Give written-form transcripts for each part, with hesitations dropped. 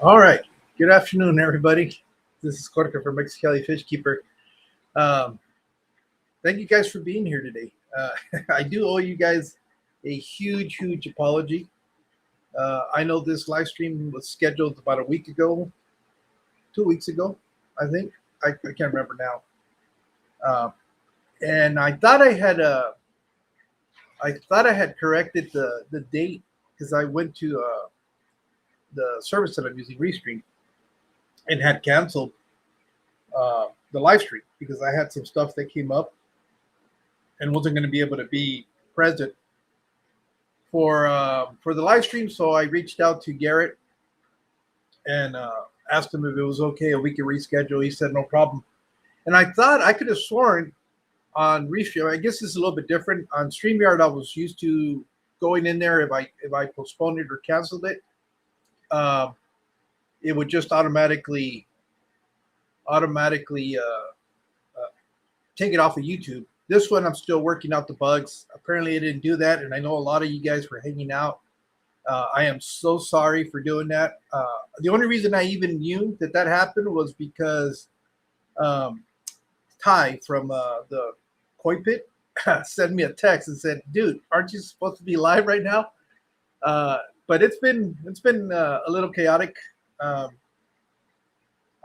All right. Good afternoon, everybody. This is Corca from Mexicali Fish Keeper. Um, Thank you guys for being here today. I do owe you guys a huge apology. I know this live stream was scheduled about a week ago, 2 weeks ago, I think. I can't remember now. Uh, and I thought I had corrected the date because I went to the service that I'm using, Restream, and had canceled the live stream because I had some stuff that came up and wasn't going to be able to be present for the live stream. So I reached out to Garrett and asked him if it was okay if we could reschedule. He said no problem. And I thought I could have sworn on Restream. I guess it's a little bit different on StreamYard. I was used to going in there if I postponed it or canceled it. Um, it would just automatically take it off of YouTube. This one, I'm still working out the bugs. Apparently, I didn't do that, and I know a lot of you guys were hanging out. I am so sorry for doing that. The only reason I even knew that happened was because um, Ty from the Koi Pit sent me a text and said, "Dude, aren't you supposed to be live right now?" But it's been a little chaotic. Um,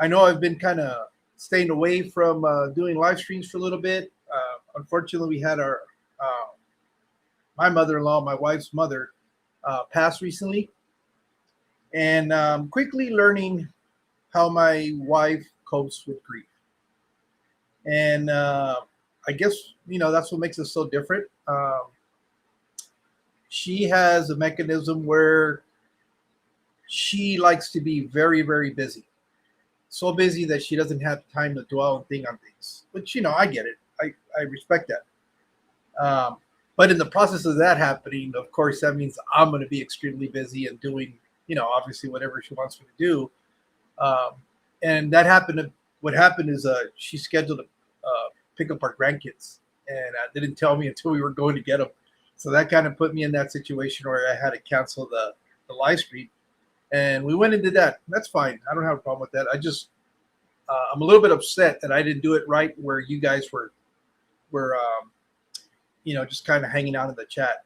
I know I've been kind of staying away from doing live streams for a little bit. Unfortunately, we had our my mother-in-law, my wife's mother, passed recently, and quickly learning how my wife copes with grief. And I guess that's what makes us so different. She has a mechanism where she likes to be very busy, so busy that she doesn't have time to dwell and think on things. Which I get it. I respect that. Um, but in the process of that happening, of course, that means I'm going to be extremely busy and doing, obviously whatever she wants me to do. Um, and that happened. What happened is she scheduled to pick up our grandkids and didn't tell me until we were going to get them. So that kind of put me in that situation where I had to cancel the live stream. And we went and did that. That's fine. I don't have a problem with that. I'm a little bit upset that I didn't do it right where you guys were just kind of hanging out in the chat.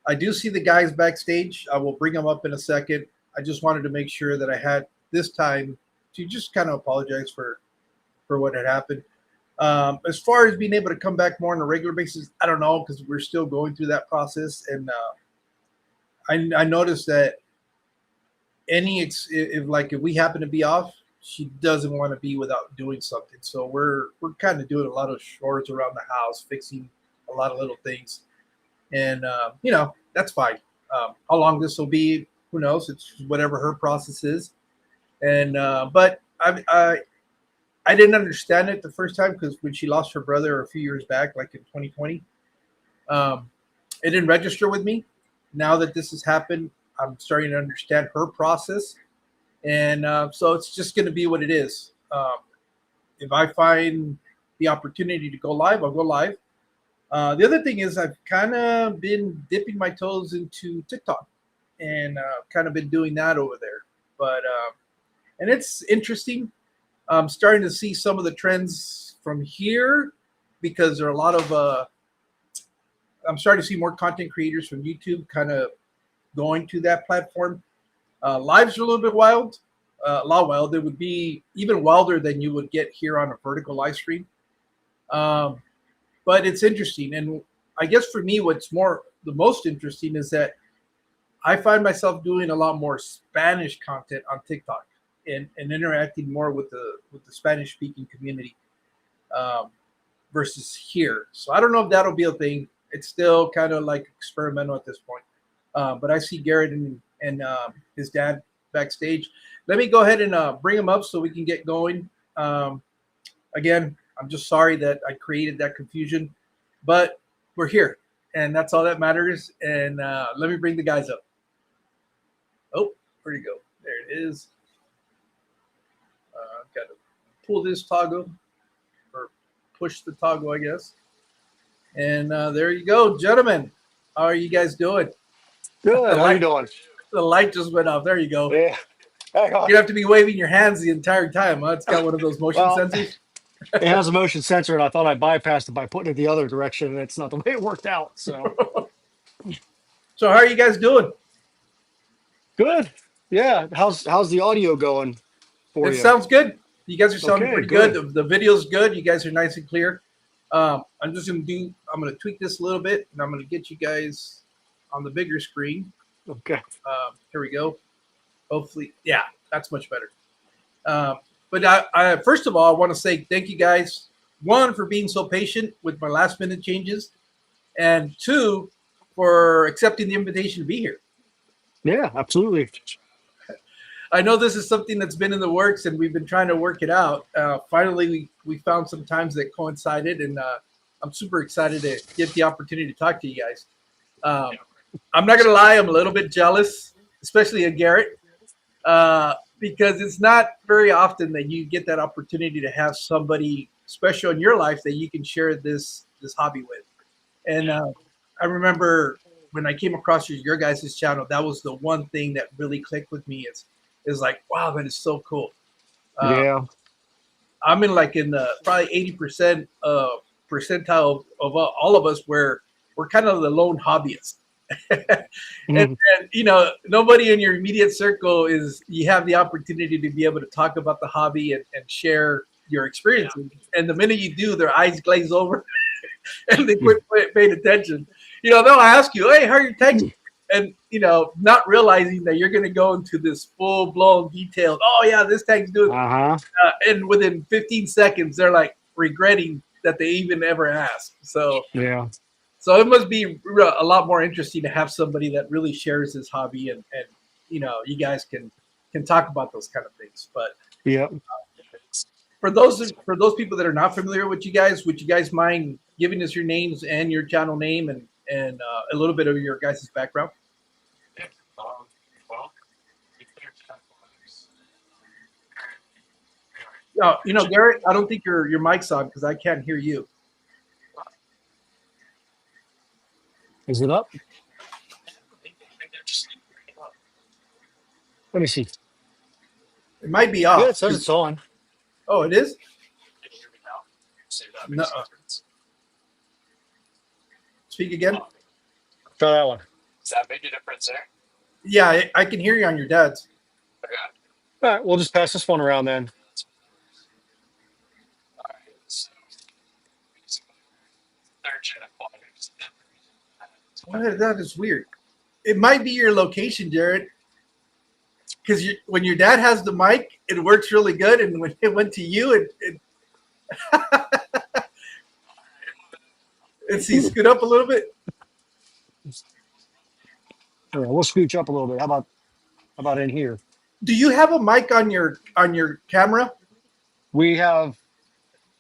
I do see the guys backstage. I will bring them up in a second. I just wanted to make sure that I had this time to just kind of apologize for what had happened. As far as being able to come back more on a regular basis, I don't know because we're still going through that process. And I noticed that if we happen to be off, she doesn't want to be without doing something. So we're kind of doing a lot of chores around the house, fixing a lot of little things, and that's fine. How long this will be, who knows? It's whatever her process is, and but I didn't understand it the first time because when she lost her brother a few years back, like in 2020, it didn't register with me. Now that this has happened, I'm starting to understand her process. And so it's just going to be what it is. If I find the opportunity to go live, I'll go live. The other thing is I've kind of been dipping my toes into TikTok and kind of been doing that over there. But and it's interesting. I'm starting to see some of the trends from here because there are a lot of I'm starting to see more content creators from YouTube kind of going to that platform. Lives are a little bit wild, a lot wild. It would be even wilder than you would get here on a vertical live stream. But it's interesting. And I guess for me, the most interesting is that I find myself doing a lot more Spanish content on TikTok and interacting more with the Spanish speaking community versus here. So I don't know if that'll be a thing. It's still kind of like experimental at this point. But I see Garrett and his dad backstage. Let me go ahead and bring him up so we can get going. Again, I'm just sorry that I created that confusion, but we're here, and that's all that matters. And let me bring the guys up. Oh, where'd he go? There it is. Got to pull this toggle, or push the toggle, I guess. And there you go, gentlemen. How are you guys doing? Good. How you doing? The light just went off. There you go. Yeah. You have to be waving your hands the entire time. Huh? It's got one of those motion Well, sensors. it has a motion sensor, and I thought I bypassed it by putting it the other direction, and it's not the way it worked out. So So how are you guys doing? good. Yeah. How's the audio going for It you? sounds good. You guys are sounding Okay, pretty good. good. The video's good. You guys are nice and clear. I'm just gonna do. I'm gonna tweak this a little bit, and I'm gonna get you guys on the bigger screen. Okay. Here we go. Hopefully, yeah, that's much better. But I first of all, I want to say thank you guys. One, for being so patient with my last minute changes, and two, for accepting the invitation to be here. Yeah, absolutely. I know this is something that's been in the works, and we've been trying to work it out. Finally, we found some times that coincided, and I'm super excited to get the opportunity to talk to you guys. I'm not gonna lie, I'm a little bit jealous, especially of Garrett, because it's not very often that you get that opportunity to have somebody special in your life that you can share this hobby with. And I remember when I came across your guys' channel, that was the one thing that really clicked with me. Is like, wow, that is so cool. Yeah. I'm in the probably 80% percentile of all of us where we're kind of the lone hobbyists. and nobody in your immediate circle you have the opportunity to be able to talk about the hobby and share your experiences. And the minute you do, their eyes glaze over and they quit paying attention. They'll ask you, hey, how are your tanks? And, not realizing that you're going to go into this full blown detailed, oh yeah, this tank's doing, and within 15 seconds, they're like regretting that they even ever asked. So it must be a lot more interesting to have somebody that really shares this hobby and you guys can talk about those kind of things. But for those people that are not familiar with you guys, would you guys mind giving us your names and your channel name and a little bit of your guys' background? Garrett, I don't think your mic's on because I can't hear you. Is it up? Let me see. It might be off. Yeah, it says it's on. Oh, it is? No. Speak again. Try that one. Does that make a difference there? Yeah, I can hear you on your dad's. Okay. All right, we'll just pass this one around then. All right. So, 3rdGenAquatics. That is weird. It might be your location, Jared. Because when your dad has the mic, it works really good, and when it went to you, let's see, scoot up a little bit. Yeah, we'll scooch up a little bit. How about in here? Do you have a mic on your camera? We don't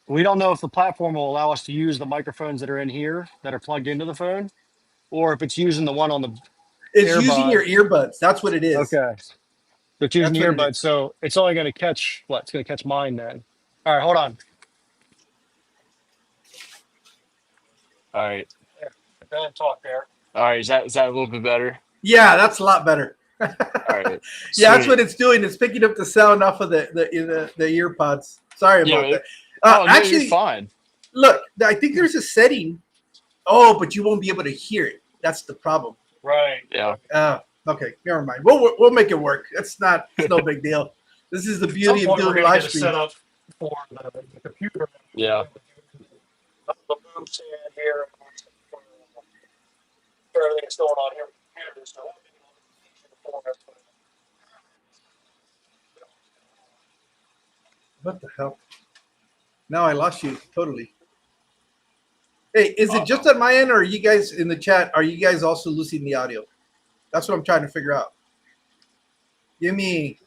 know if the platform will allow us to use the microphones that are in here that are plugged into the phone, or if it's using the one on the. It's using your earbuds. That's what it is. Okay. So it's using the earbuds, so it's only going to catch what? It's going to catch mine then. All right, hold on. All right. Go ahead and talk there. All right. Is that a little bit better? Yeah, that's a lot better. All right. Yeah, that's what it's doing. It's picking up the sound off of the ear pods. Sorry about that. Actually, you're fine. Look, I think there's a setting. Oh, but you won't be able to hear it. That's the problem. Right. Yeah. Okay, never mind. We'll make it work. It's no big deal. This is the beauty of doing live stream. Set up for the computer. Yeah. The boom stand here. Everything that's going on here with the computer. So what the hell? Now I lost you totally. Hey, is it just on my end, or are you guys in the chat? Are you guys also losing the audio? That's what I'm trying to figure out. Let me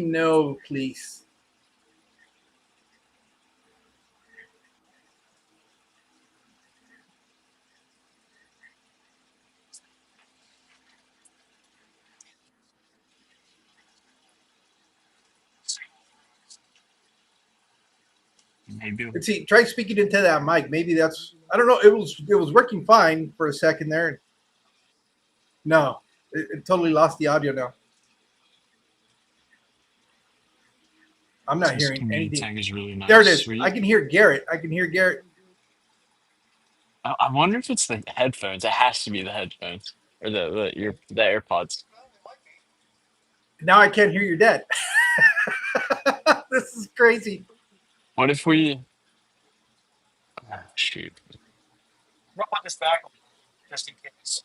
know, please. Maybe. Let's see. Try speaking into that mic. Maybe that's. I don't know. It was working fine for a second there. No. It totally lost the audio now. I'm not This hearing community anything. tag is really nice. There it is. Sweet. I can hear Garrett. I can hear Garrett. I wonder if it's the headphones. It has to be the headphones or the AirPods. Now I can't hear your dad. This is crazy. What if we? Shoot. Run this back just in case.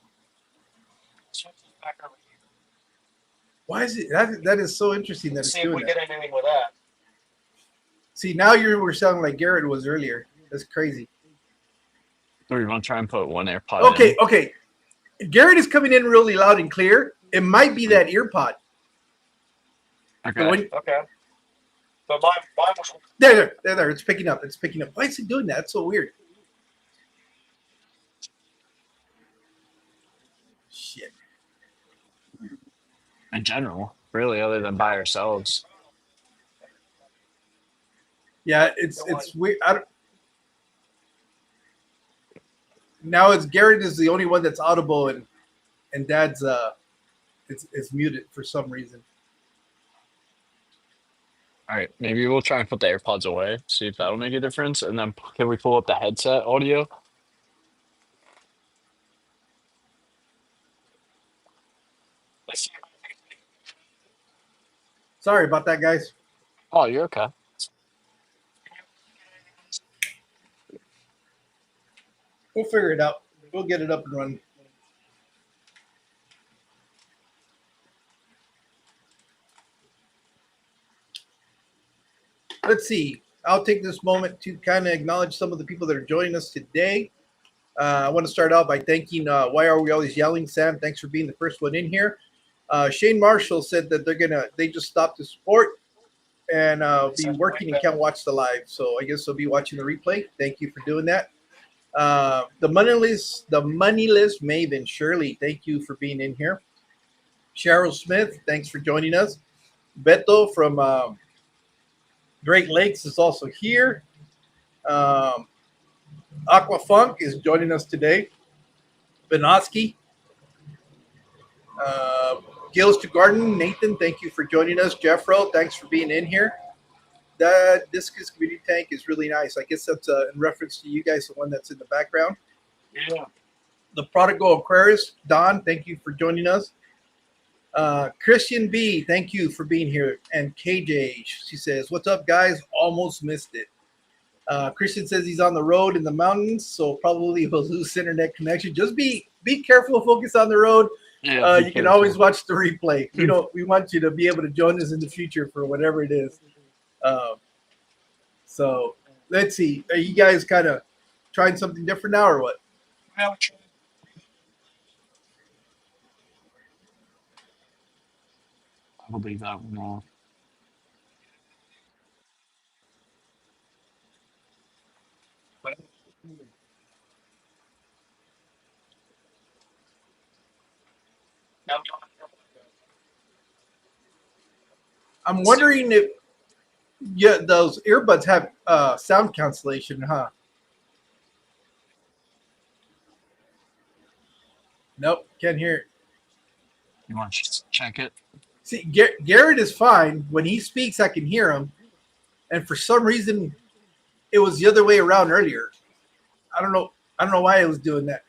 Switch this back over here. Why is it that is so interesting that it's See if doing we that. get anything with that. See, now you were sounding like Garrett was earlier. That's crazy. Or you want to try and put one AirPod Okay, in? okay. Garrett is coming in really loud and clear. It might be that ear pod. Okay. Okay. But mine was. There. It's picking up. It's picking up. Why is it doing that? It's so weird. Shit. In general, really, other than by ourselves. Yeah, it's weird. Now it's Garrett is the only one that's audible, and Dad's it's muted for some reason. All right, maybe we'll try and put the AirPods away, see if that'll make a difference, and then can we pull up the headset audio? Sorry about that, guys. Oh, you're okay. We'll figure it out. We'll get it up and running. Let's see. I'll take this moment to kind of acknowledge some of the people that are joining us today. I want to start out by thanking Why Are We Always Yelling? Sam, thanks for being the first one in here. Shane Marshall said that they just stopped to support and be working and can't watch the live. So I guess they'll be watching the replay. Thank you for doing that. The moneyless Maven, Shirley, thank you for being in here. Cheryl Smith, thanks for joining us. Beto from Great Lakes is also here. Aqua Funk is joining us today. Benoski. Gills to Garden, Nathan, thank you for joining us. Jeffro, thanks for being in here. That Discus Community Tank is really nice. I guess that's in reference to you guys, the one that's in the background. Yeah. The Prodigal Aquarius, Don, thank you for joining us. Christian B, thank you for being here. And KJ, she says, what's up, guys? Almost missed it. Christian says he's on the road in the mountains, so probably he'll lose internet connection. Just be careful, focus on the road. Yeah, You can always watch the replay. We want you to be able to join us in the future for whatever it is. So let's see. Are you guys kind of trying something different now or what? I'll leave that one off. I'm wondering if those earbuds have sound cancellation, huh? Nope, can't hear it. You want to check it? See, Garrett is fine. When he speaks, I can hear him. And for some reason, it was the other way around earlier. I don't know why it was doing that.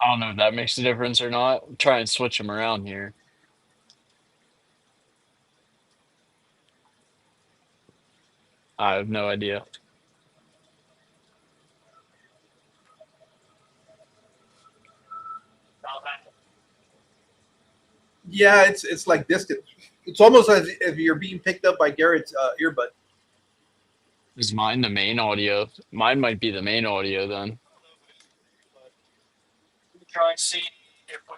I don't know if that makes a difference or not. Try and switch them around here. I have no idea. Yeah, it's like distant. It's almost as if you're being picked up by Garrett's earbud. Is mine the main audio? Mine might be the main audio then. Try and see if we.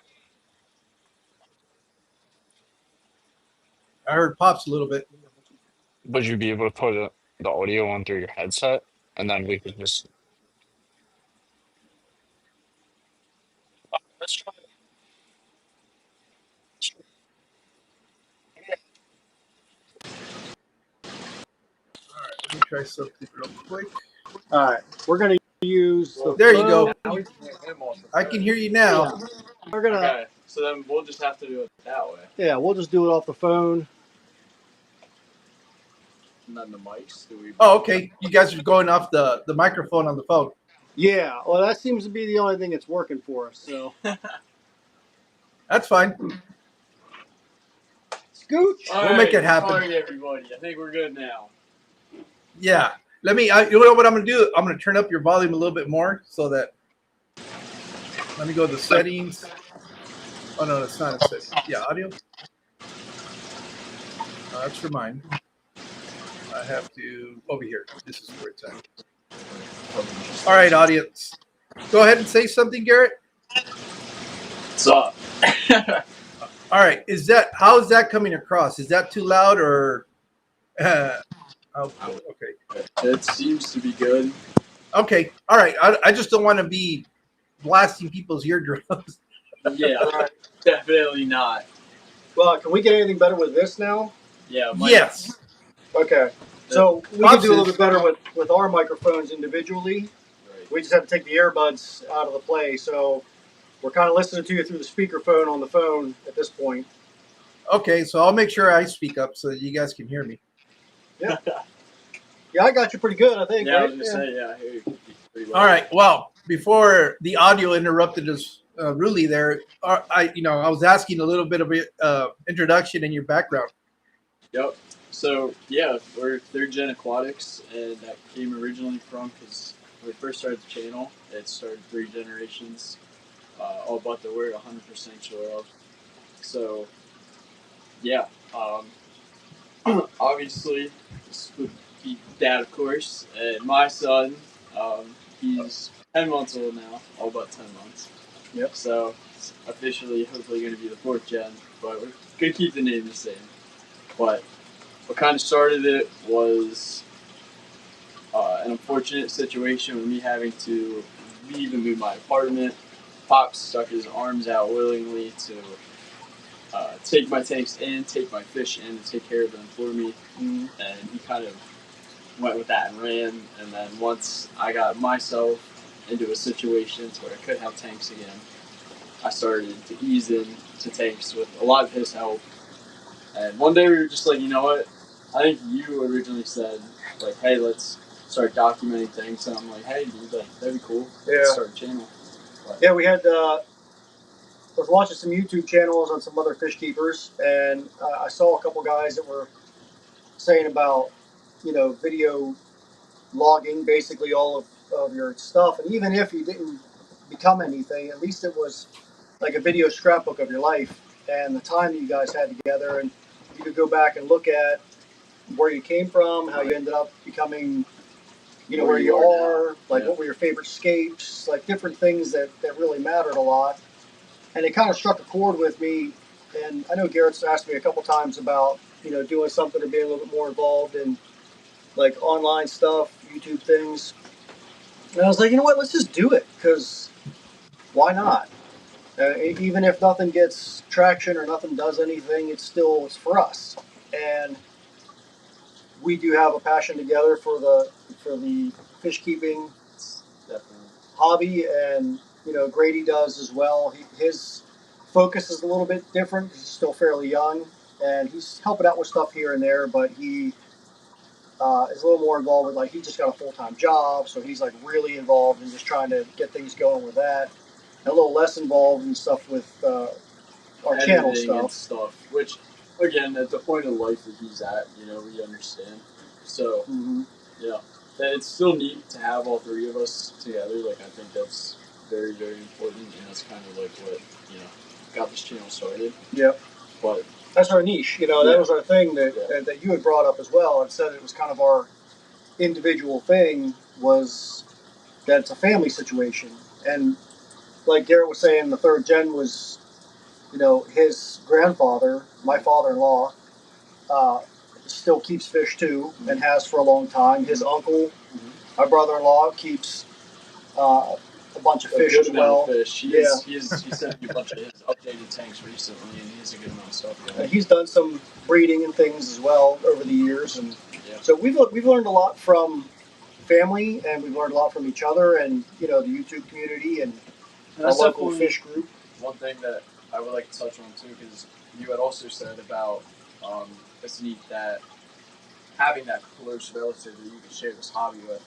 I heard pops a little bit. Would you be able to put the audio on through your headset? And then we could just. Let's try. All right, let me try something real quick. All right, we're gonna use the There you phone. go. I can hear you now. Yeah. We're gonna. Okay, so then we'll just have to do it that way. Yeah, we'll just do it off the phone. And then the mics, do we? Oh, okay. You guys are going off the microphone on the phone. Yeah. Well, that seems to be the only thing that's working for us. So. That's fine. Scooch. We'll make it happen. Sorry, everybody. I think we're good now. Yeah. Let me. You know what I'm gonna do? I'm gonna turn up your volume a little bit more so that. Let me go to the settings. Oh no, that's not a setting. Yeah, audio. That's for mine. I have to over here. This is where it's at. All right, audience. Go ahead and say something, Garrett. What's up? All right. How is that coming across? Is that too loud or? Okay. It seems to be good. Okay. All right. I just don't want to be blasting people's eardrums. Yeah, definitely not. Well, can we get anything better with this now? Yeah. Yes. Okay. So we can do a little bit better with our microphones individually. Right. We just have to take the earbuds out of the play. So we're kind of listening to you through the speakerphone on the phone at this point. Okay. So I'll make sure I speak up so that you guys can hear me. Yeah. Yeah, I got you pretty good, I think. Yeah, right? I was gonna say, yeah, I hear you pretty well. All right. Well, before the audio interrupted us really there, I was asking a little bit of introduction and your background. Yep. So yeah, we're 3rdGenAquatics, and that came originally from because when we first started the channel, it started 3 generations, all but that we're 100% sure of. So yeah, obviously this would be dad, of course, and my son, he's 10 months old now, all but 10 months. Yep. So it's officially, hopefully, going to be the 4th gen, but we're going to keep the name the same. But what kind of started it was an unfortunate situation with me having to leave and move my apartment. Pop stuck his arms out willingly to take my tanks in, take my fish in, and take care of them for me. Mm-hmm. And he kind of went with that and ran. And then once I got myself into a situation where I could have tanks again, I started to ease into tanks with a lot of his help. And one day we were just like, you know what? I think you originally said, like, hey, let's start documenting things. And I'm like, hey, dude, like, that'd be cool. Yeah. Let's start a channel. But, yeah, we had was watching some YouTube channels on some other fish keepers, and I saw a couple guys that were saying about, video logging basically all of your stuff. And even if you didn't become anything, at least it was like a video scrapbook of your life and the time that you guys had together. And you could go back and look at where you came from, how you ended up becoming, where you are, like what were your favorite escapes, like different things that really mattered a lot. And it kind of struck a chord with me. And I know Garrett's asked me a couple times about, doing something or being a little bit more involved in like online stuff, YouTube things. And I was like, you know what, let's just do it, because why not? Even if nothing gets traction or nothing does anything, it's for us. And we do have a passion together for the fish keeping hobby, and Grady does as well. His focus is a little bit different. He's still fairly young, and he's helping out with stuff here and there, but he is a little more involved with, like, he just got a full-time job, so he's like really involved in just trying to get things going with that. And a little less involved in stuff with our channel stuff. Which, again, at the point of life that he's at, we understand. So, yeah, it's still neat to have all 3 of us together. Like, I think that's very, very important, and that's kind of like what got this channel started. Yep. But that's our niche. That was our thing that you had brought up as well, and said it was kind of our individual thing, was that it's a family situation. And like Garrett was saying, the 3rd gen was, his grandfather, my father-in-law, still keeps fish too, and has for a long time. His uncle, my brother-in-law, keeps a bunch of fish as well. He sent me a bunch of his updated tanks recently, and he has a good amount of stuff going. And he's done some breeding and things as well over the years, and so we've learned a lot from family, and we've learned a lot from each other, and the YouTube community and our that's local definitely fish group. one thing that I would like to touch on too, because you had also said about it's neat that having that close relative that you can share this hobby with.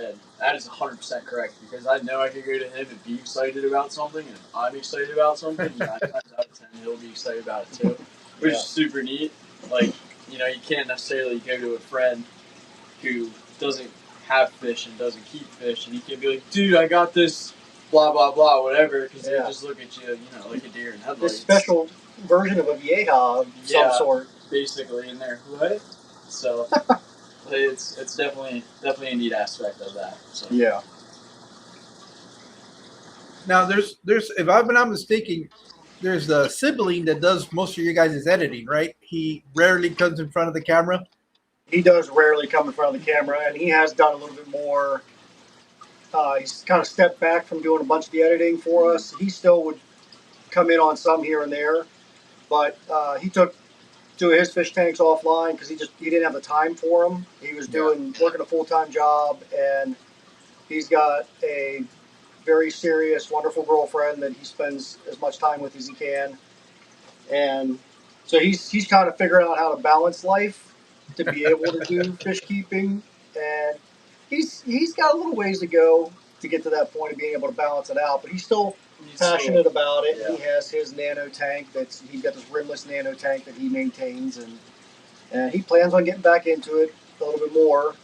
And that is 100% correct, because I know I could go to him and be excited about something, and if I'm excited about something, 9 times out of 10 he'll be excited about it too, which is super neat. Like, you can't necessarily go to a friend who doesn't have fish and doesn't keep fish, and he can be like, dude, I got this, blah, blah, blah, whatever, because they just look at you, like a deer in headlights. This special version of a vieja of some sort. Basically, in there. What? So, it's definitely a neat aspect of that. So. Yeah. Now, there's if I'm not mistaken, there's a sibling that does most of your guys' editing, right? He rarely comes in front of the camera. He does rarely come in front of the camera, and he has done a little bit more. He's kind of stepped back from doing a bunch of the editing for us. He still would come in on some here and there, but he took 2 of his fish tanks offline because he didn't have the time for them. He was working a full-time job, and he's got a very serious, wonderful girlfriend that he spends as much time with as he can, and so he's kind of figuring out how to balance life to be able to do fish keeping, and he's got a little ways to go to get to that point of being able to balance it out, but he's still passionate about it. Yeah. He has his nano tank he's got this rimless nano tank that he maintains, and he plans on getting back into it a little bit more,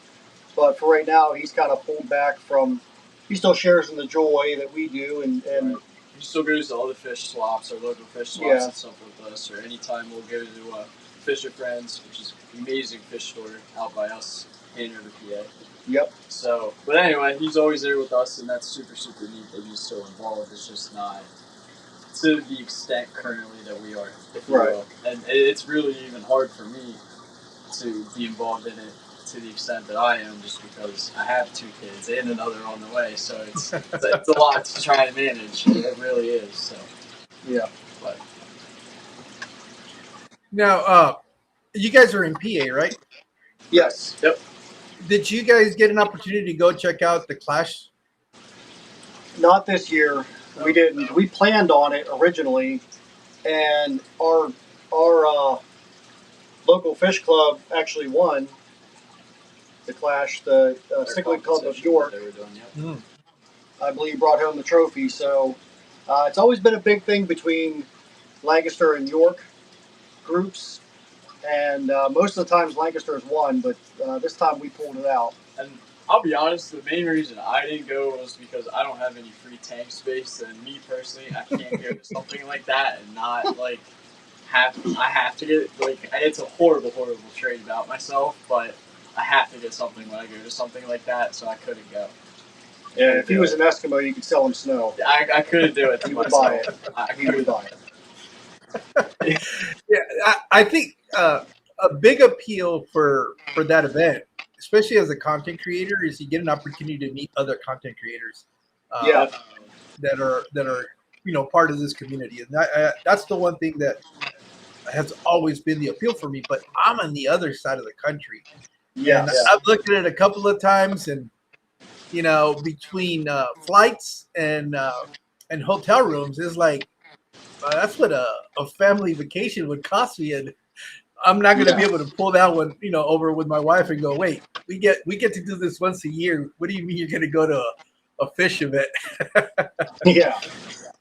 but for right now he's kind of pulled back from. He still shares in the joy that we do, and right. He still goes to all the fish swaps or local fish swaps and stuff with us, or anytime we'll go to Fisher Friends, which is an amazing fish store out by us in River, PA. Yep. So, but anyway, he's always there with us, and that's super, super neat that he's still involved. It's just not to the extent currently that we are, if you will. And it's really even hard for me to be involved in it to the extent that I am, just because I have 2 kids and another on the way, so it's a lot to try and manage. It really is. So yeah. But now, you guys are in PA, right? Yes. Yep. Did you guys get an opportunity to go check out the Clash? Not this year. We didn't. We planned on it originally, and our local fish club actually won the Clash, the Cichlid Club of York. They were doing, yep. I believe brought home the trophy. So it's always been a big thing between Lancaster and York groups, and most of the times Lancaster's won, but this time we pulled it out. And I'll be honest, the main reason I didn't go was because I don't have any free tank space, and me personally, I can't go to something like that and not I have to get it's a horrible trait about myself, but I have to get something when I go to something like that, so I couldn't go. Yeah, if he was an Eskimo, you could sell him snow. I couldn't do it to myself. Buy it. I would buy it. Yeah, I think a big appeal for that event, especially as a content creator, is you get an opportunity to meet other content creators. That are part of this community, and that's the one thing that has always been the appeal for me. But I'm on the other side of the country. And I've looked at it a couple of times, and between flights and hotel rooms, is like that's what a family vacation would cost me, and I'm not going to be able to pull that one over with my wife and go, wait, we get to do this once a year. What do you mean you're going to go to a fish event? Yeah,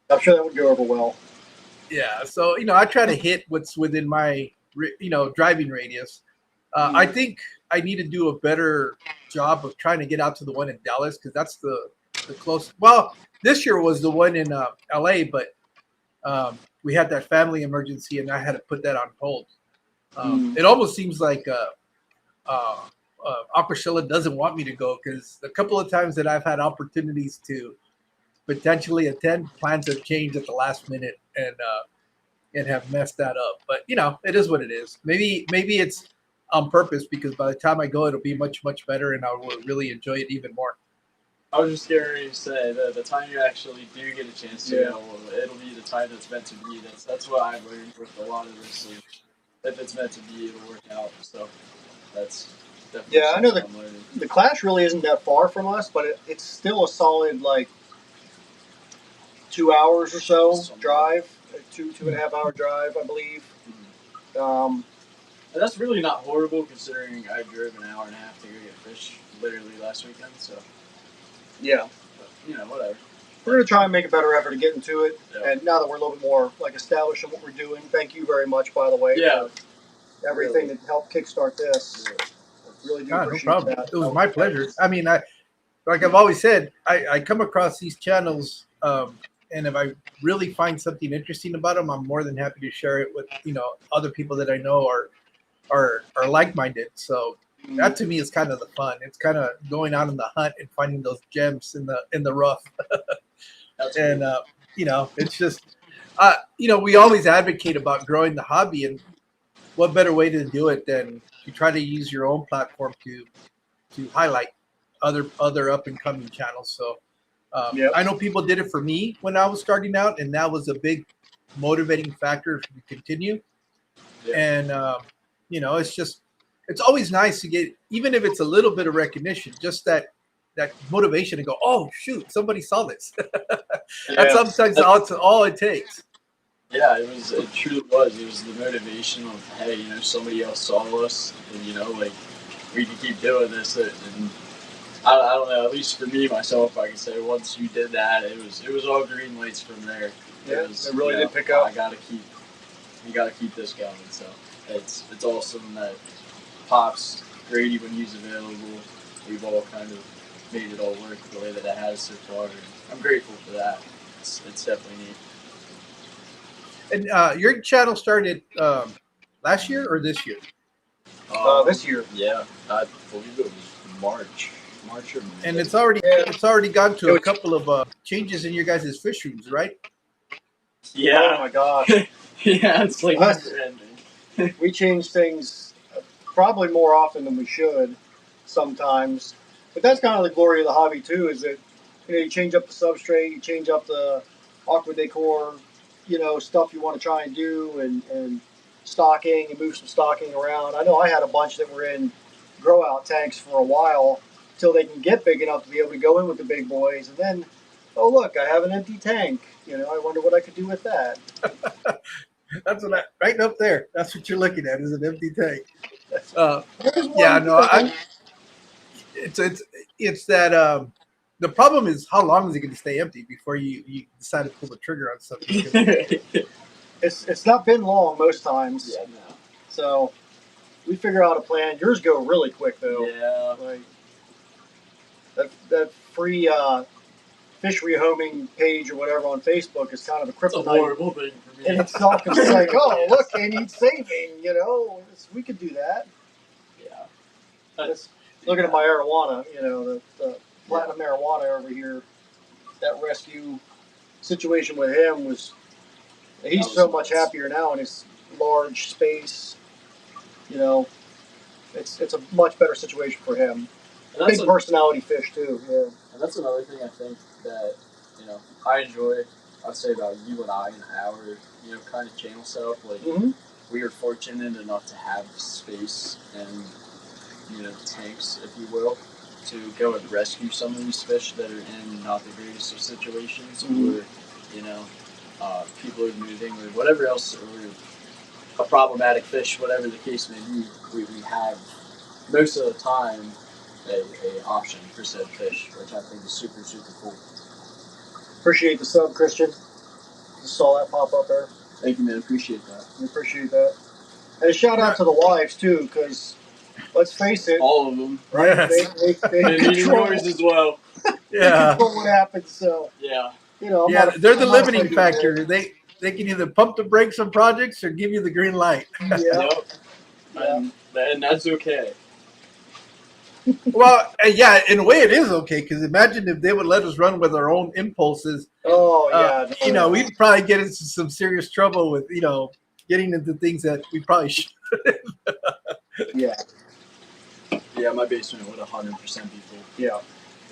I'm sure that would go over well. Yeah, so I try to hit what's within my driving radius. I think I need to do a better job of trying to get out to the one in Dallas, because that's the close. Well, this year was the one in LA, but we had that family emergency, and I had to put that on hold. It almost seems like Aquashilla doesn't want me to go, because a couple of times that I've had opportunities to potentially attend, plans have changed at the last minute and have messed that up. But it is what it is. Maybe it's on purpose, because by the time I go, it'll be much, much better, and I will really enjoy it even more. I was just getting ready to say that the time you actually do get a chance to go, it'll be the time that's meant to be. That's what I've learned with a lot of this. If it's meant to be, it'll work out. So that's definitely. Yeah, I know something I'm learning. the class really isn't that far from us, but it's still a solid like 2 hours or so drive, two and a half hour drive, I believe. Um, And that's really not horrible considering I drove an hour and a half to go get fish literally last weekend. So yeah, but, you know, whatever. we're gonna try and make a better effort to get into it. Yeah. And now that we're a little bit more like established in what we're doing, thank you very much, by the way, Yeah. for everything that helped kickstart this. Yeah. I really do God, no appreciate problem. that. It was my pleasure. I mean, like I've always said, I come across these channels, and if I really find something interesting about them, I'm more than happy to share it with other people that I know are like-minded. So that to me is kind of the fun. It's kind of going out on the hunt and finding those gems in the rough. That's And cool. it's just we always advocate about growing the hobby, and what better way to do it than to try to use your own platform to highlight other up and coming channels. So Yep. I know people did it for me when I was starting out, and that was a big motivating factor to continue. Yeah. And it's always nice to get, even if it's a little bit of recognition, just that motivation to go, oh shoot, somebody saw this. That's sometimes all it takes. Yeah, it truly was. It was the motivation of, hey, somebody else saw us, and like we can keep doing this. And I don't know. At least for me myself, I can say once you did that, it was all green lights from there. Yeah, It really did pick up. You gotta keep this going. So it's awesome that Pops, Grady, when he's available, we've all kind of made it all work the way that it has so far. And I'm grateful for that. It's definitely neat. And your channel started last year or this year? This year. Yeah, I believe it was March or May. And it's already gone to a couple of changes in your guys' fish rooms, right? Oh my gosh. Yeah, it's like never-ending. We change things probably more often than we should sometimes. But that's kind of the glory of the hobby too, is that you change up the substrate, you change up the aqua decor, stuff you want to try and do, and stocking, and move some stocking around. I know I had a bunch that were in grow out tanks for a while till they can get big enough to be able to go in with the big boys, and then, oh look, I have an empty tank. I wonder what I could do with that. That's what right up there. That's what you're looking at, is an empty tank. It's that the problem is, how long is it going to stay empty before you decide to pull the trigger on something? It's not been long most times. Yeah, no. So we figure out a plan. Yours go really quick though. Yeah. Like that free fish rehoming page or whatever on Facebook is kind of a It's a kryptonite horrible thing for me. in itself. It's like, oh look, they need saving. We could do that. Yeah. Looking at my marijuana, the platinum marijuana over here. That rescue situation with him he's so much happier now in his large space. It's a much better situation for him. Big personality fish too. Yeah. And that's another thing I think that I enjoy. I'd say about you and I and our kind of channel setup. Like we are fortunate enough to have space and tanks, if you will, to go and rescue some of these fish that are in not the greatest of situations, or people are moving, or whatever else, or a problematic fish, whatever the case may be. We have most of the time a option for said fish, which I think is super, super cool. Appreciate the sub, Christian. Just saw that pop up there. Thank you, man. Appreciate that. We appreciate that. And a shout out to the wives too, because let's face it, all of them, right? Yes. They control yours as well. They control what happens. So yeah, they're the limiting factor. They can either pump the brakes on projects or give you the green light. Yeah. And that's okay. Well, yeah, in a way it is okay, because imagine if they would let us run with our own impulses. Oh, yeah. We'd probably get into some serious trouble with, getting into things that we probably should. Yeah. Yeah, my basement would 100% be full. Yeah.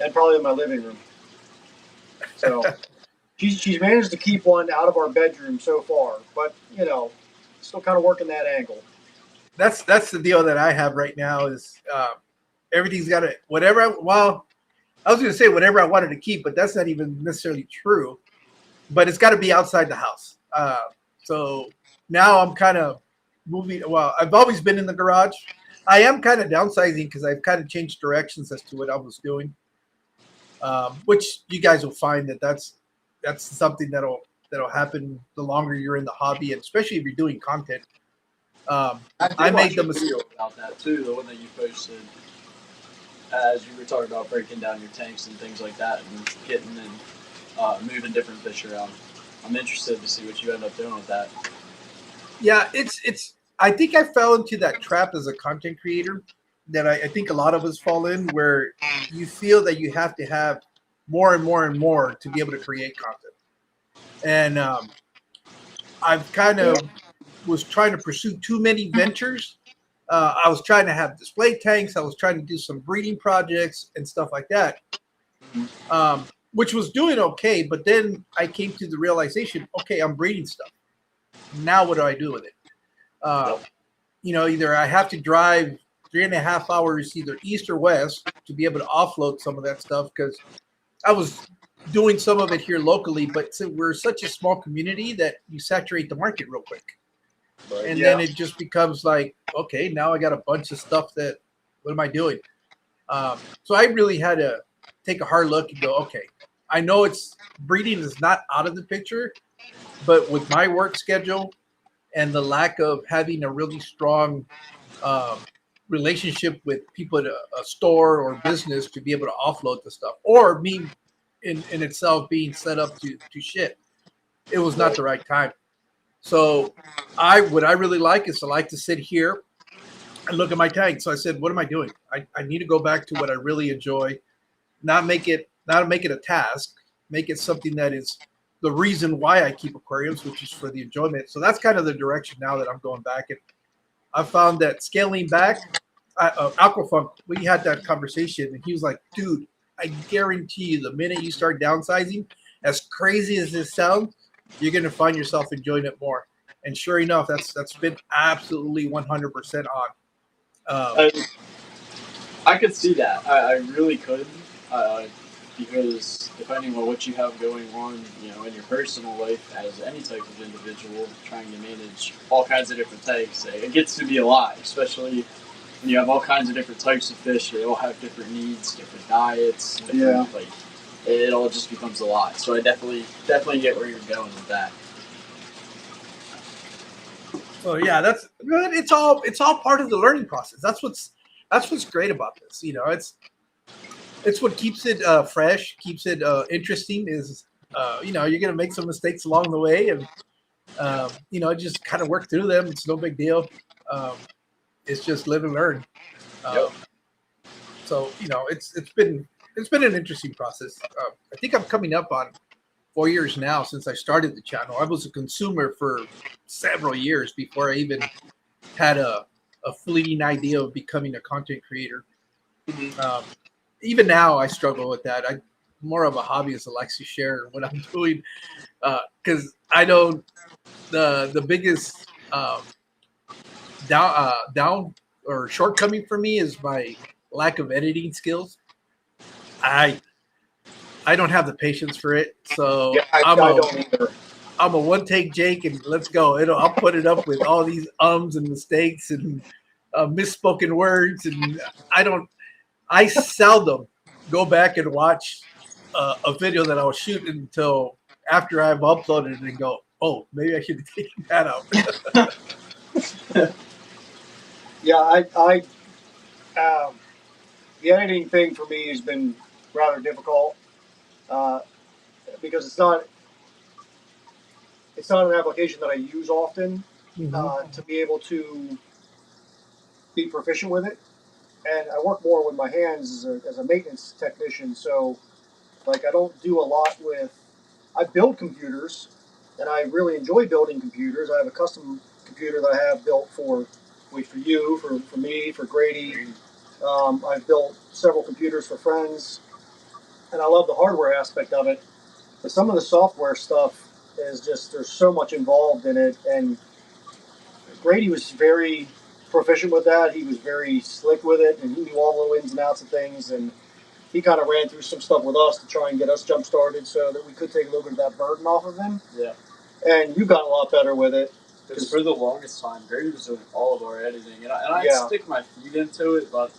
And probably in my living room. So she's managed to keep one out of our bedroom so far, but, still kind of working that angle. That's the deal that I have right now is everything's got to whatever. Well, I was going to say whatever I wanted to keep, but that's not even necessarily true. But it's got to be outside the house. So now I'm kind of moving. Well, I've always been in the garage. I am kind of downsizing because I've kind of changed directions as to what I was doing, which you guys will find that's something that'll happen the longer you're in the hobby, and especially if you're doing content. I made the mistake about that too. The one that you posted, as you were talking about breaking down your tanks and things like that, and getting and moving different fish around. I'm interested to see what you end up doing with that. Yeah, it's. I think I fell into that trap as a content creator that I think a lot of us fall in, where you feel that you have to have more and more and more to be able to create content. And I've kind of was trying to pursue too many ventures. I was trying to have display tanks. I was trying to do some breeding projects and stuff like that, which was doing okay. But then I came to the realization, okay, I'm breeding stuff. Now what do I do with it? Either I have to drive 3.5 hours either east or west to be able to offload some of that stuff, because I was doing some of it here locally, but we're such a small community that you saturate the market real quick. And then it just becomes like, okay, now I got a bunch of stuff that, what am I doing? So I really had to take a hard look and go, okay, I know breeding is not out of the picture, but with my work schedule and the lack of having a really strong relationship with people at a store or business to be able to offload the stuff, or me in itself being set up to ship, it was not the right time. So what I really like is to sit here and look at my tank. So I said, what am I doing? I need to go back to what I really enjoy, not make it a task, make it something that is the reason why I keep aquariums, which is for the enjoyment. So that's kind of the direction now that I'm going back. And I found that scaling back, Aquafunk, we had that conversation, and he was like, dude, I guarantee you the minute you start downsizing, as crazy as this sounds, you're going to find yourself enjoying it more. And sure enough, that's been absolutely 100% on. I could see that. I really could. Because depending on what you have going on, in your personal life as any type of individual, trying to manage all kinds of different types, it gets to be a lot, especially when you have all kinds of different types of fish. They all have different needs, different diets. Like, it all just becomes a lot. So I definitely get where you're going with that. So yeah, that's good. It's all part of the learning process. That's what's great about this. It's what keeps it fresh, keeps it interesting. Is you're gonna make some mistakes along the way, and just kind of work through them. It's no big deal. It's just live and learn. So it's been an interesting process. I think I'm coming up on 4 years now since I started the channel. I was a consumer for several years before I even had a fleeting idea of becoming a content creator. Even now, I struggle with that. I'm more of a hobbyist that likes to share what I'm doing, because I know the biggest down or shortcoming for me is my lack of editing skills. I don't have the patience for it, so I don't either. I'm a one take Jake, and let's go. I'll put it up with all these ums and mistakes and misspoken words, and I seldom go back and watch a video that I was shooting until after I've uploaded it and go, oh, maybe I should have taken that out. Yeah, the editing thing for me has been rather difficult because it's not an application that I use often to be able to be proficient with it. And I work more with my hands as a maintenance technician, so like I don't do a lot with. I build computers, and I really enjoy building computers. I have a custom computer that I have built for you, for me, for Grady. I've built several computers for friends, and I love the hardware aspect of it. But some of the software stuff is just, there's so much involved in it, and Grady was very proficient with that. He was very slick with it, and he knew all the little ins and outs of things. And he kind of ran through some stuff with us to try and get us jump started, so that we could take a little bit of that burden off of him. Yeah. And you got a lot better with it. Because for the longest time, Barry was doing all of our editing, and I Yeah. stick my feet into it, but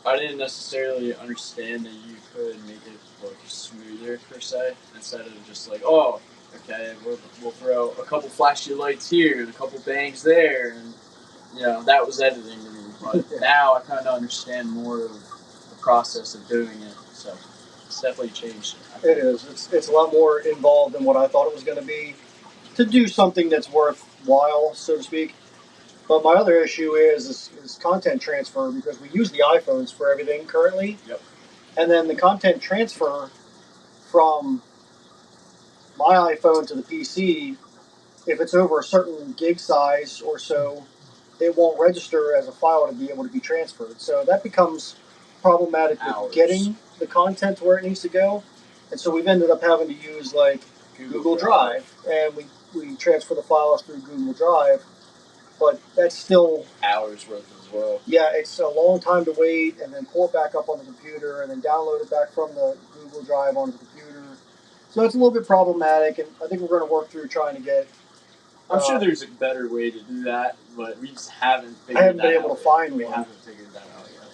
I didn't necessarily understand that you could make it look smoother per se, instead of just like, oh, okay, we'll throw a couple flashy lights here and a couple bangs there, and you know that was editing to me. But now I kind of understand more of the process of doing it, so it's definitely changed. It is. It's a lot more involved than what I thought it was going to be to do something that's worthwhile, so to speak. But my other issue is content transfer, because we use the iPhones for everything currently. Yep. And then the content transfer from my iPhone to the PC, if it's over a certain gig size or so, it won't register as a file to be able to be transferred. So that becomes problematic with getting the content to where it needs to go. And so we've ended up having to use like Google Drive, and we transfer the files through Google Drive. But that's still hours worth as well. Yeah, it's a long time to wait, and then pull it back up on the computer, and then download it back from the Google Drive onto the computer. So it's a little bit problematic, and I think we're going to work through trying to get. I'm sure there's a better way to do that, but we just haven't figured that out. I haven't been able to find one. We haven't figured that out yet.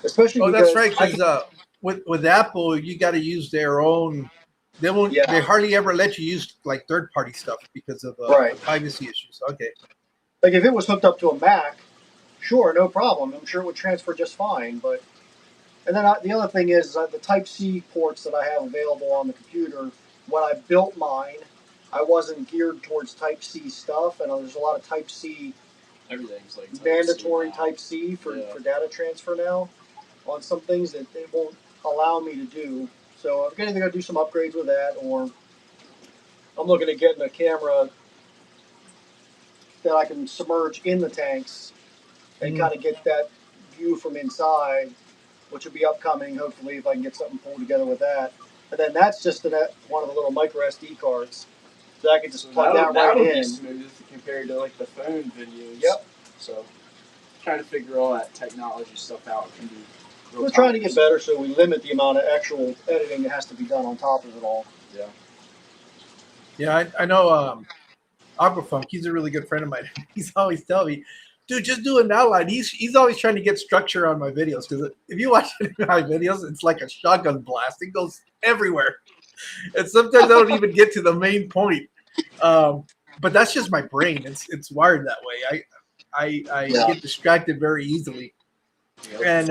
Especially that's right, because with Apple, you got to use their own. They won't. Yeah. They hardly ever let you use like third-party stuff because of privacy issues. Okay. Like if it was hooked up to a Mac, sure, no problem. I'm sure it would transfer just fine. But and then the other thing is the Type-C ports that I have available on the computer. When I built mine, I wasn't geared towards Type-C stuff, and there's a lot of Type-C. Everything's like mandatory Type-C for data transfer now on some things that they won't allow me to do. So I'm either going to do some upgrades with that, or I'm looking at getting a camera that I can submerge in the tanks and kind of get that view from inside, which will be upcoming, hopefully, if I can get something pulled together with that. And then that's just one of the little micro SD cards that I can just plug that right in. Be smooth compared to like the phone videos. Yep. So trying to figure all that technology stuff out can be We're trying to get better, so we limit the amount of actual editing that has to be done on top of it all. Yeah. Yeah, I know Aquafunk, he's a really good friend of mine. He's always telling me, dude, just do an outline. He's always trying to get structure on my videos, because if you watch my videos, it's like a shotgun blast. It goes everywhere. And sometimes I don't even get to the main point. But that's just my brain. It's wired that way. I get distracted very easily. And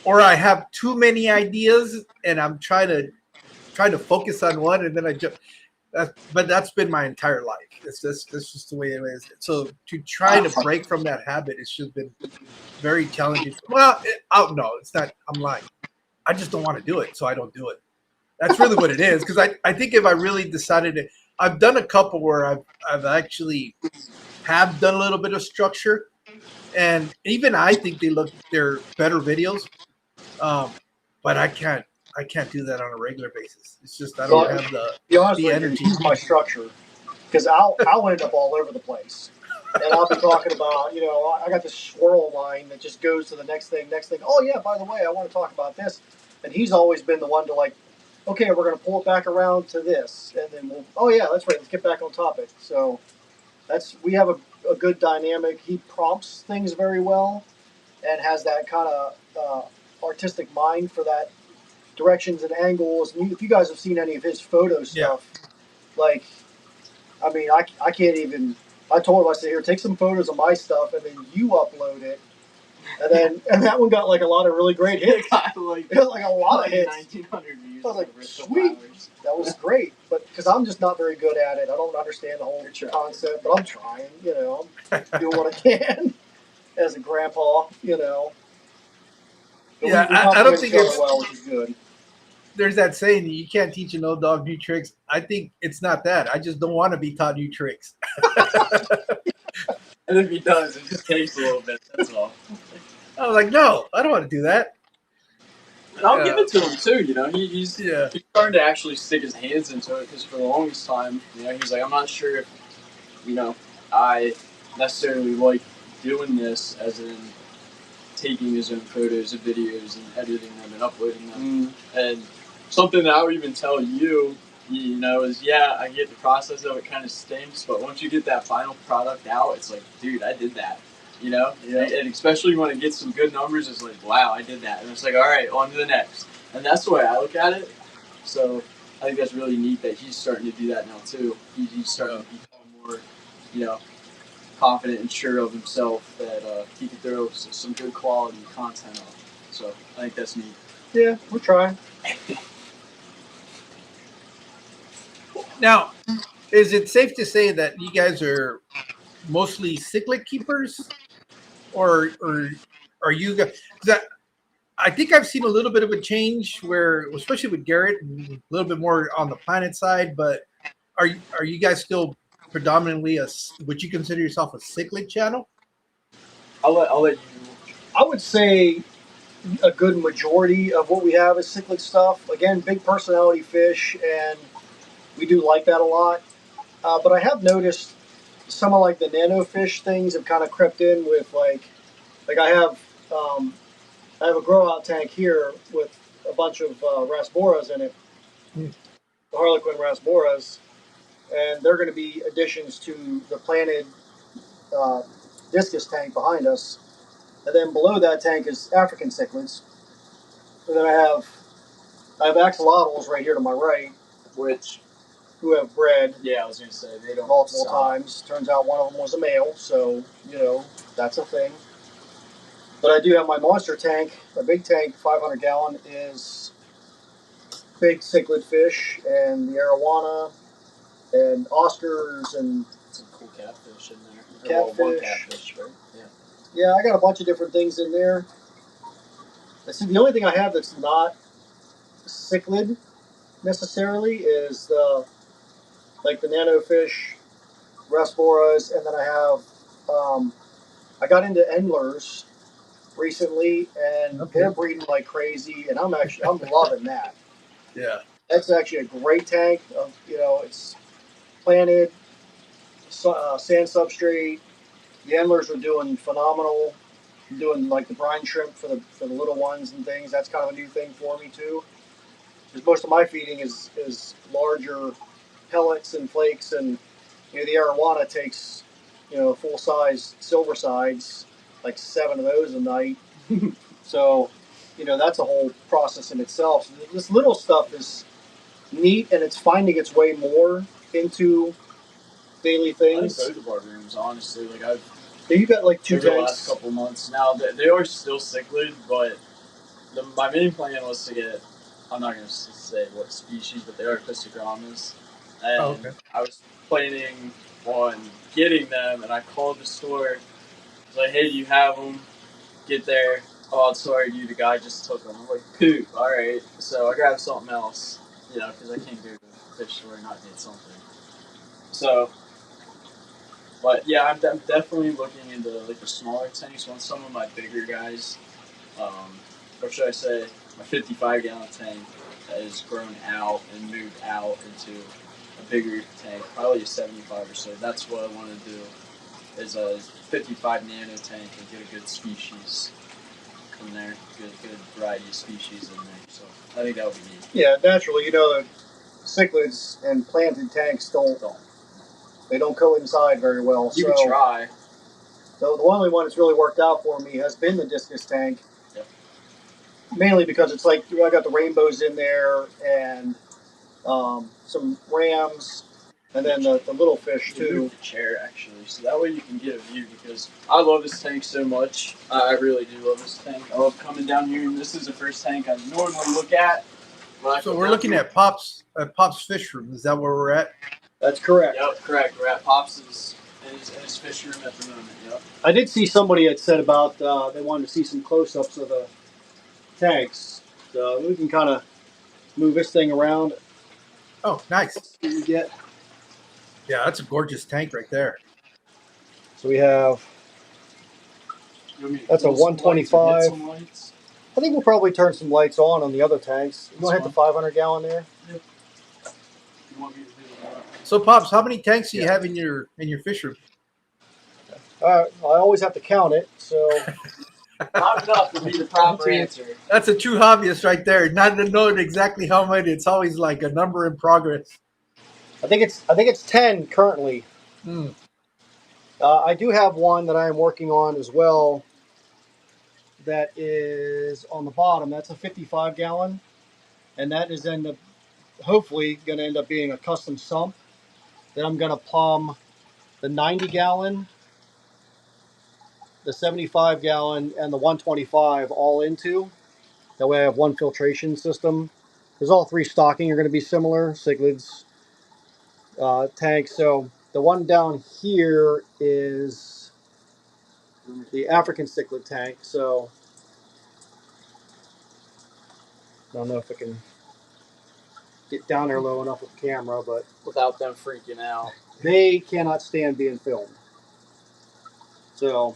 or I have too many ideas and I'm trying to focus on one, and then I just but that's been my entire life. That's just the way it is. So to try to break from that habit, it's just been very challenging. Well, no, it's not. I'm lying. I just don't want to do it, so I don't do it. That's really what it is. Because I think if I really decided to, I've done a couple where I've actually have done a little bit of structure, and even I think they're better videos. But I can't do that on a regular basis. It's just I don't have the energy. My structure, because I'll end up all over the place, and I'll be talking about, I got this swirl line that just goes to the next thing. Oh yeah, by the way, I want to talk about this, and he's always been the one to like, okay, we're going to pull it back around to this, and then oh yeah, that's right, let's get back on topic. So we have a good dynamic. He prompts things very well, and has that kind of artistic mind for that. Directions and angles. And if you guys have seen any of his photo stuff, like, I mean, I can't even. I told him, I said, here, take some photos of my stuff, and then you upload it, and that one got like a lot of really great hits. Like a lot of hits. 1,900 views. I was like, sweet, that was great. But because I'm just not very good at it, I don't understand the whole concept. But I'm trying. I'm doing what I can as a grandpa. Yeah, I don't think it's well, which is good. There's that saying, you can't teach an old dog new tricks. I think it's not that. I just don't want to be taught new tricks. And if he does, it just takes a little bit. That's all. I was like, no, I don't want to do that. And I'll give it to him too. He's starting to actually stick his hands into it, because for the longest time, he's like, I'm not sure if I necessarily like doing this, as in taking his own photos and videos and editing them and uploading them. And something that I would even tell you, you know, is I get the process of it kind of stinks, but once you get that final product out, it's like, dude, I did that. You know, and especially when it gets some good numbers, it's like, wow, I did that, and it's like, all right, on to the next, and that's the way I look at it. So I think that's really neat that he's starting to do that now too. He's starting to become more, you know, confident and sure of himself that he can throw some good quality content up. So I think that's neat. Yeah, we're trying. Now, is it safe to say that you guys are mostly cichlid keepers, or are you guys? I think I've seen a little bit of a change where, especially with Garrett, a little bit more on the planet side. But are you guys still predominantly would you consider yourself a cichlid channel? I'll let you. I would say a good majority of what we have is cichlid stuff. Again, big personality fish, and we do like that a lot. But I have noticed some of like the nano fish things have kind of crept in with like I have a grow out tank here with a bunch of rasboras in it, the Harlequin rasboras, and they're going to be additions to the planted uh, discus tank behind us. And then below that tank is African cichlids. And then I have axolotls right here to my right, Which, who have bred I was gonna say they don't multiple stop. times. Turns out one of them was a male, so you know that's a thing. But I do have my monster tank. My big tank, 500 gallon, is big cichlid fish and the arowana and Oscars and Some cool catfish in there. Well, one catfish. catfish, right? Yeah. Yeah, I got a bunch of different things in there. I see the only thing I have that's not cichlid necessarily is the nano fish, rasboras, and then I got into endlers recently, and they're breeding like crazy, and I'm loving that. Yeah. That's actually a great tank. It's planted sand substrate. The endlers are doing phenomenal. I'm doing like the brine shrimp for the little ones and things. That's kind of a new thing for me too. Because most of my feeding is larger pellets and flakes, and the arowana takes full size silver sides, like 7 of those a night. So that's a whole process in itself. So this little stuff is neat, and it's finding its way more into daily I think things. both of our rooms, honestly, like I've You got like 2 over the tanks. last couple months now. They are still cichlid, but my main plan was to get. I'm not going to say what species, but they are Piscigramas, and I was planning on getting them. And I called the store. I was like, "Hey, do you have them?" Get there. Oh, I'm sorry, dude. The guy just took them. I'm like, "Poop." All right. So I grabbed something else, because I can't go to the fish store and not get something. So. But yeah, I'm definitely looking into like the smaller tanks. Once some of my bigger guys, or should I say, my 55 gallon tank has grown out and moved out into a bigger tank, probably a 75 or so. That's what I want to do, is a 55 nano tank and get a good species in there, good variety of species in there. So I think that would be neat. Yeah, naturally, the cichlids and planted tanks don't coincide very well. You could try. So the only one that's really worked out for me has been the discus tank. Yep. Mainly because it's like I got the rainbows in there and some rams, and then the little fish too. Move the chair actually, so that way you can get a view, because I love this tank so much. I really do love this tank. I love coming down here, and this is the first tank I normally look at. So we're looking at Pop's fish room. Is that where we're at? That's correct. Yep, correct. We're at Pop's in his fish room at the moment. Yep. I did see somebody had said about they wanted to see some close-ups of the tanks. So we can kind of move this thing around. Oh, nice. See what we get. Yeah, that's a gorgeous tank right there. So we have. That's a 125. I think we'll probably turn some lights on the other tanks. You want to hit the 500 gallon there? Yep. You want me to do that? So, Pops, how many tanks do you have in your fish room? I always have to count it, so Not enough would be the proper answer. That's a true hobbyist right there. Not to know exactly how much. It's always like a number in progress. I think it's 10 currently. Hmm. I do have one that I am working on as well. That is on the bottom. That's a 55 gallon, and that is hopefully going to end up being a custom sump that I'm going to plumb the 90 gallon, the 75 gallon, and the 125 all into. That way I have one filtration system. Because all three stocking are going to be similar, cichlids tanks. So the one down here is the African cichlid tank. So I don't know if I can get down there low enough with the camera, but Without them freaking out. they cannot stand being filmed. So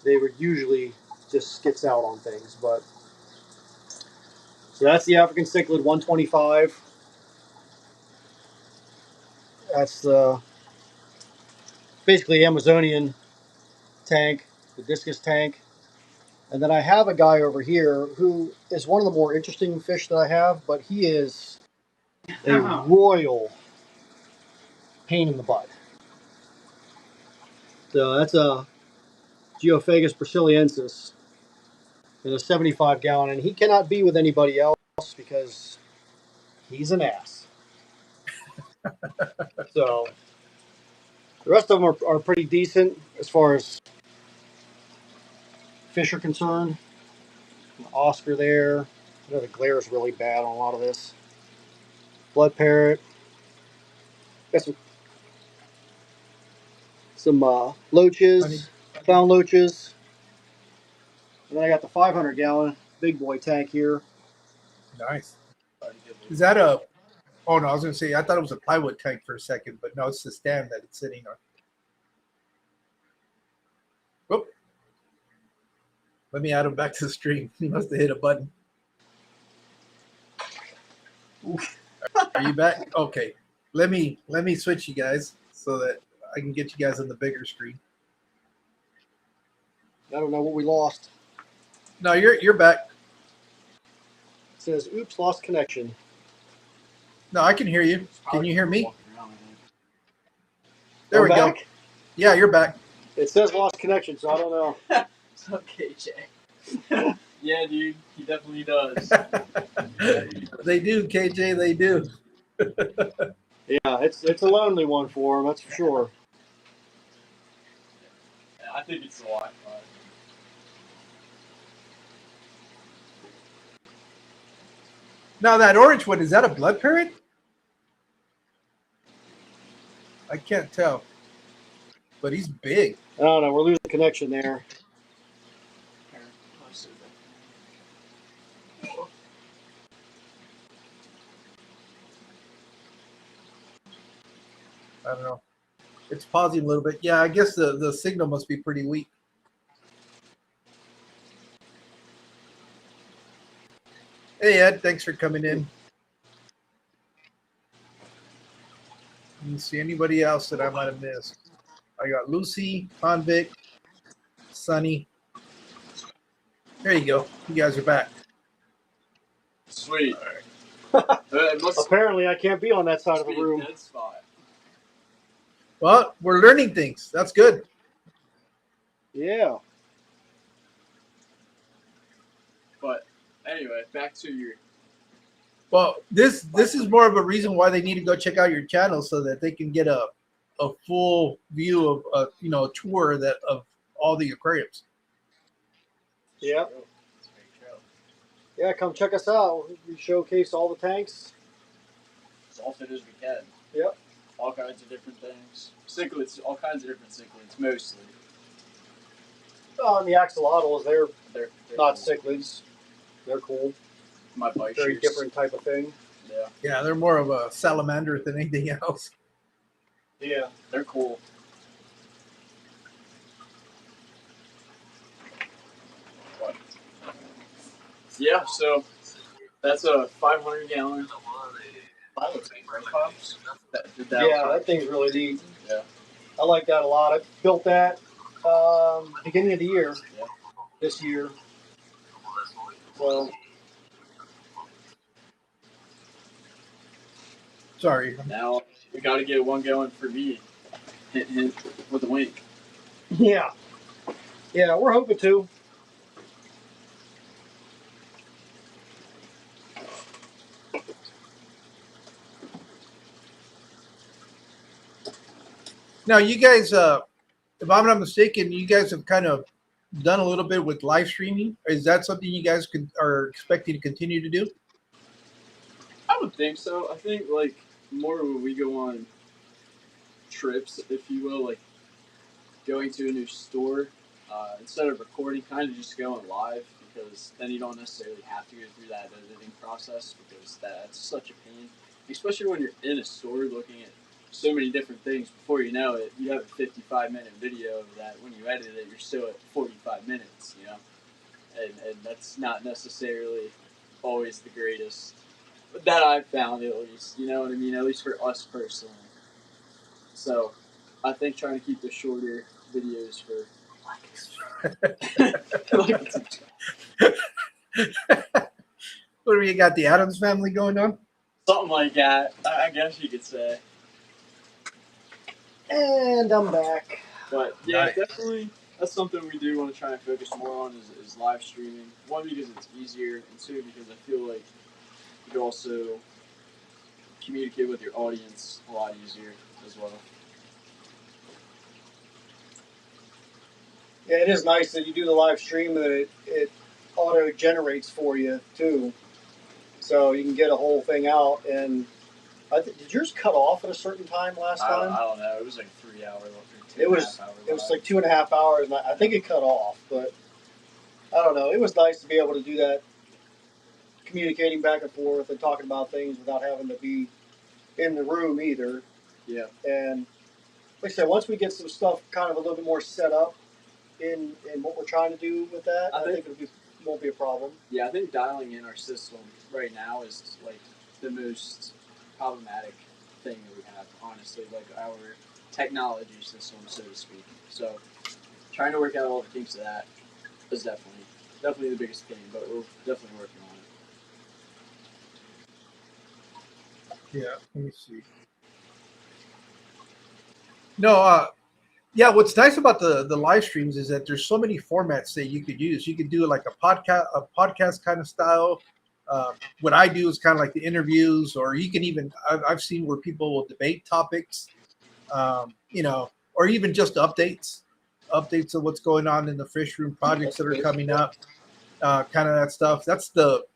they would usually just skits out on things. But so that's the African cichlid 125. That's the basically Amazonian tank, the discus tank. And then I have a guy over here who is one of the more interesting fish that I have, but he is a royal pain in the butt. So that's a Geophagus brasiliensis in a 75 gallon, and he cannot be with anybody else because he's an ass. So the rest of them are pretty decent as far as fish are concerned. An Oscar there. I know the glare is really bad on a lot of this. Blood parrot. Got some loaches, found loaches. And then I got the 500 gallon big boy tank here. Nice. Is that a? Oh no, I was gonna say I thought it was a plywood tank for a second, but no, it's the stand that it's sitting on. Whoop. Let me add him back to the stream. He must have hit a button. Are you back? Okay. Let me switch you guys so that I can get you guys on the bigger screen. I don't know what we lost. No, you're back. It says, oops, lost connection. No, I can hear you. Can you hear me? There I'm we back. go. Yeah, you're back. It says lost connection, so I don't know. It's okay, Jay. Yeah, dude, he definitely does. They do, KJ. They do. Yeah, it's a lonely one for him, that's for sure. Yeah, I think it's the Wi-Fi. Now that orange one, is that a blood parrot? I can't tell, but he's big. I don't know, we're losing connection there. I don't know. It's pausing a little bit. Yeah, I guess the signal must be pretty weak. Hey, Ed, thanks for coming in. Let me see anybody else that I might have missed. I got Lucy, Convict, Sunny. There you go. You guys are back. Sweet. Apparently I can't be on that side of the room. Dead spot. Well, we're learning things. That's good. Yeah. But anyway, back to your. Well, this is more of a reason why they need to go check out your channel so that they can get a full view of a tour of all the aquariums. Yeah. Yeah, come check us out. We showcase all the tanks. As often as we can. Yep. All kinds of different things. Cichlids, all kinds of different cichlids, mostly. And the axolotls, they're They're not cool. cichlids. They're cool. My bike Very shoes. different type of thing. Yeah. Yeah, they're more of a salamander than anything else. Yeah. They're cool. But, yeah, so that's a 500 gallon. Yeah, that thing's really neat. Yeah. I like that a lot. I built that beginning of the year, this year. So Sorry. Now we got to get one going for me. Hint, hint, with a wink. yeah, we're hoping to. Now, you guys, if I'm not mistaken, you guys have kind of done a little bit with live streaming. Is that something you guys are expecting to continue to do? I would think so. I think like more when we go on trips, if you will, like going to a new store, instead of recording, kind of just going live because then you don't necessarily have to go through that editing process because that's such a pain, especially when you're in a store looking at so many different things. Before you know it, you have a 55-minute video that when you edit it, you're still at 45 minutes, you know, and that's not necessarily always the greatest. But that I've found at least, you know what I mean, at least for us personally. So I think trying to keep the shorter videos for What do you got? The Adams Family going on? something like that, I guess you could say. And I'm back. But yeah, Nice. definitely that's something we do want to try and focus more on is live streaming. One, because it's easier, and two, because I feel like you can also communicate with your audience a lot easier as well. Yeah, it is nice that you do the live stream that it auto generates for you too, so you can get a whole thing out. And did yours cut off at a certain time last time? I don't know. It was like 3 hours. It was like 2.5 hours, and I think it cut off. But I don't know. It was nice to be able to do that, communicating back and forth and talking about things without having to be in the room either. Yeah. And like I said, once we get some stuff kind of a little bit more set up in what we're trying to do with that, I think won't be a problem. Yeah, I think dialing in our system right now is like the most problematic thing that we have, honestly, like our technology system, so to speak. So trying to work out all the kinks of that is definitely the biggest thing, but we're definitely working on it. Yeah, let me see. No, yeah, what's nice about the live streams is that there's so many formats that you could use. You could do like a podcast kind of style. What I do is kind of like the interviews, or you can even I've seen where people will debate topics, you know, or even just updates of what's going on in the fish room, projects that are coming up, kind of that stuff. That's the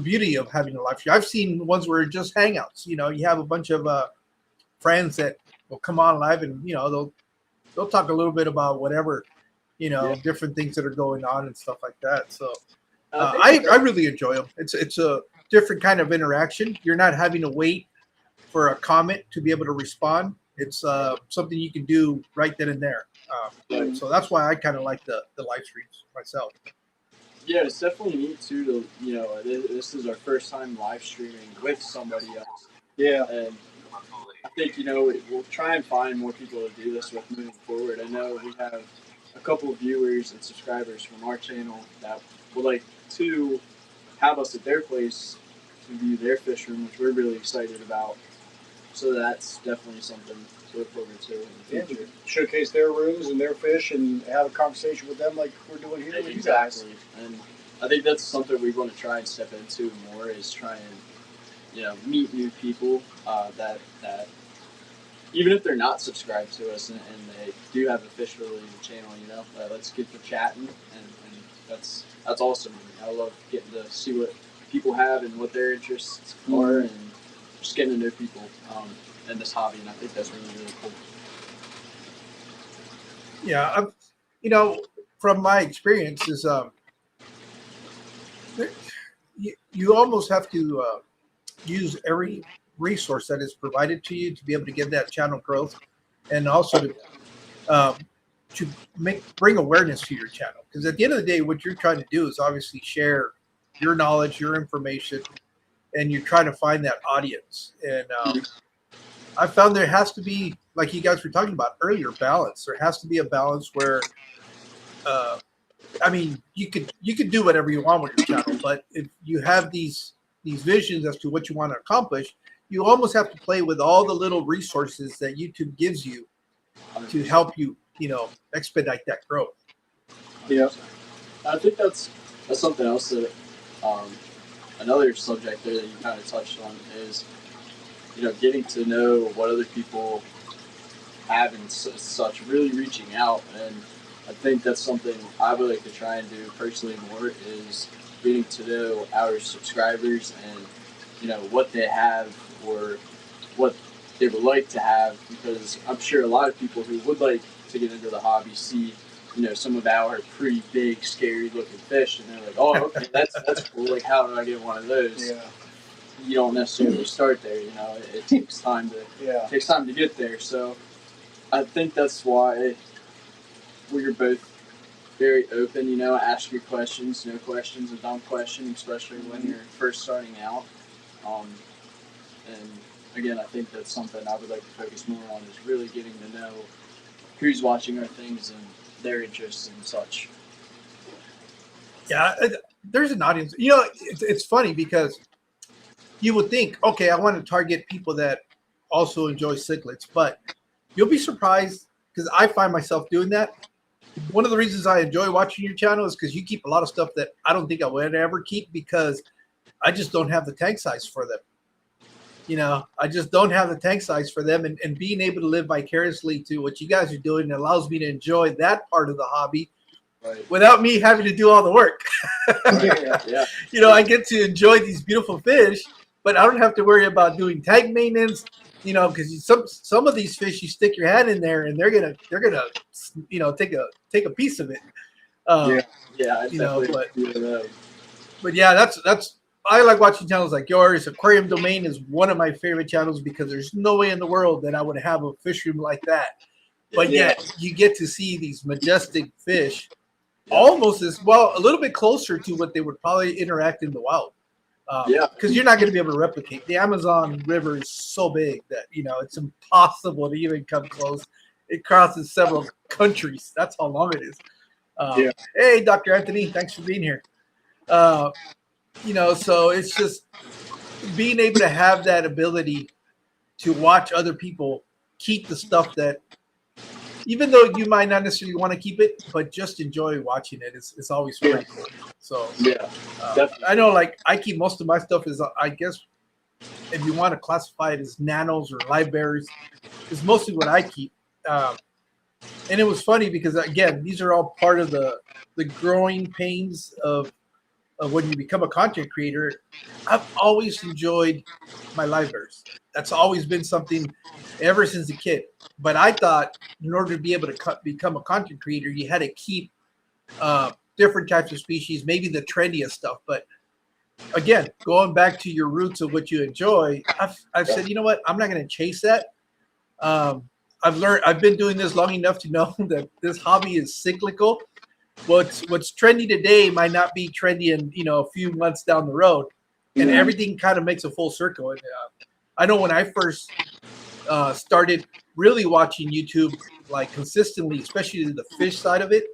beauty of having a live stream. I've seen ones where it's just hangouts. You know, you have a bunch of friends that will come on live, and you know they'll talk a little bit about whatever, you know, different things that are going on and stuff like that. So I really enjoy them. It's a different kind of interaction. You're not having to wait for a comment to be able to respond. It's something you can do right then and there. So that's why I kind of like the live streams myself. Yeah, it's definitely neat too. To you know, this is our first time live streaming with somebody else. Yeah, and I think, you know, we'll try and find more people to do this with moving forward. I know we have a couple of viewers and subscribers from our channel that would like to have us at their place to view their fish room, which we're really excited about. So that's definitely something to look forward to in the future. Showcase their rooms and their fish and have a conversation with them like we're doing here with you guys. And I think that's something we want to try and step into more, is try and, you know, meet new people that even if they're not subscribed to us and they do have a fish related channel, you know, let's get to chatting, and that's awesome. I love getting to see what people have and what their interests are, and just getting to know people in this hobby, and I think that's really, really cool. Yeah, you know, from my experience is you almost have to use every resource that is provided to you to be able to get that channel growth, and also to bring awareness to your channel. Because at the end of the day, what you're trying to do is obviously share your knowledge, your information, and you're trying to find that audience. And I found there has to be like you guys were talking about earlier, balance. There has to be a balance where, I mean, you could do whatever you want with your channel, but if you have these visions as to what you want to accomplish, you almost have to play with all the little resources that YouTube gives you to help you, expedite that growth. Yeah, I think that's something else that another subject there that you kind of touched on is getting to know what other people have and such, really reaching out. And I think that's something I would like to try and do personally more, is getting to know our subscribers and what they have or what they would like to have, because I'm sure a lot of people who would like to get into the hobby see some of our pretty big, scary looking fish, and they're like, oh, okay, that's cool, like how do I get one of those? Yeah. You don't necessarily start there, it takes time to get there. So I think that's why we're both very open, ask your questions. No questions a dumb question, especially when you're first starting out. And again, I think that's something I would like to focus more on, is really getting to know who's watching our things and their interests and such. Yeah, there's an audience. It's funny because you would think, okay, I want to target people that also enjoy cichlids, but you'll be surprised, because I find myself doing that. One of the reasons I enjoy watching your channel is because you keep a lot of stuff that I don't think I would ever keep, because I just don't have the tank size for them. I just don't have the tank size for them, and being able to live vicariously to what you guys are doing allows me to enjoy that part of the hobby. Right. Without me having to do all the work. Yeah. I get to enjoy these beautiful fish, but I don't have to worry about doing tank maintenance, because some of these fish, you stick your hand in there and they're gonna take a piece of it. But yeah, that's I like watching channels like yours. Aquarium Domain is one of my favorite channels, because there's no way in the world that I would have a fish room like that. But yet you get to see these majestic fish, almost as well, a little bit closer to what they would probably interact in the wild. Because you're not going to be able to replicate. The Amazon River is so big that it's impossible to even come close. It crosses several countries. That's how long it is. Hey, Dr. Anthony, thanks for being here. So it's just being able to have that ability to watch other people keep the stuff that, even though you might not necessarily want to keep it, but just enjoy watching it. It's always pretty cool. So I know, like, I keep most of my stuff is, I guess, if you want to classify it as nanos or live bearers, is mostly what I keep. And it was funny because, again, these are all part of the growing pains of when you become a content creator. I've always enjoyed my live bears. That's always been something ever since a kid. But I thought in order to be able to become a content creator, you had to keep different types of species, maybe the trendiest stuff. But again, going back to your roots of what you enjoy, I've said, you know what, I'm not going to chase that. I've been doing this long enough to know that this hobby is cyclical. What's trendy today might not be trendy in a few months down the road, and everything kind of makes a full circle. And I know when I first started really watching YouTube like consistently, especially the fish side of it,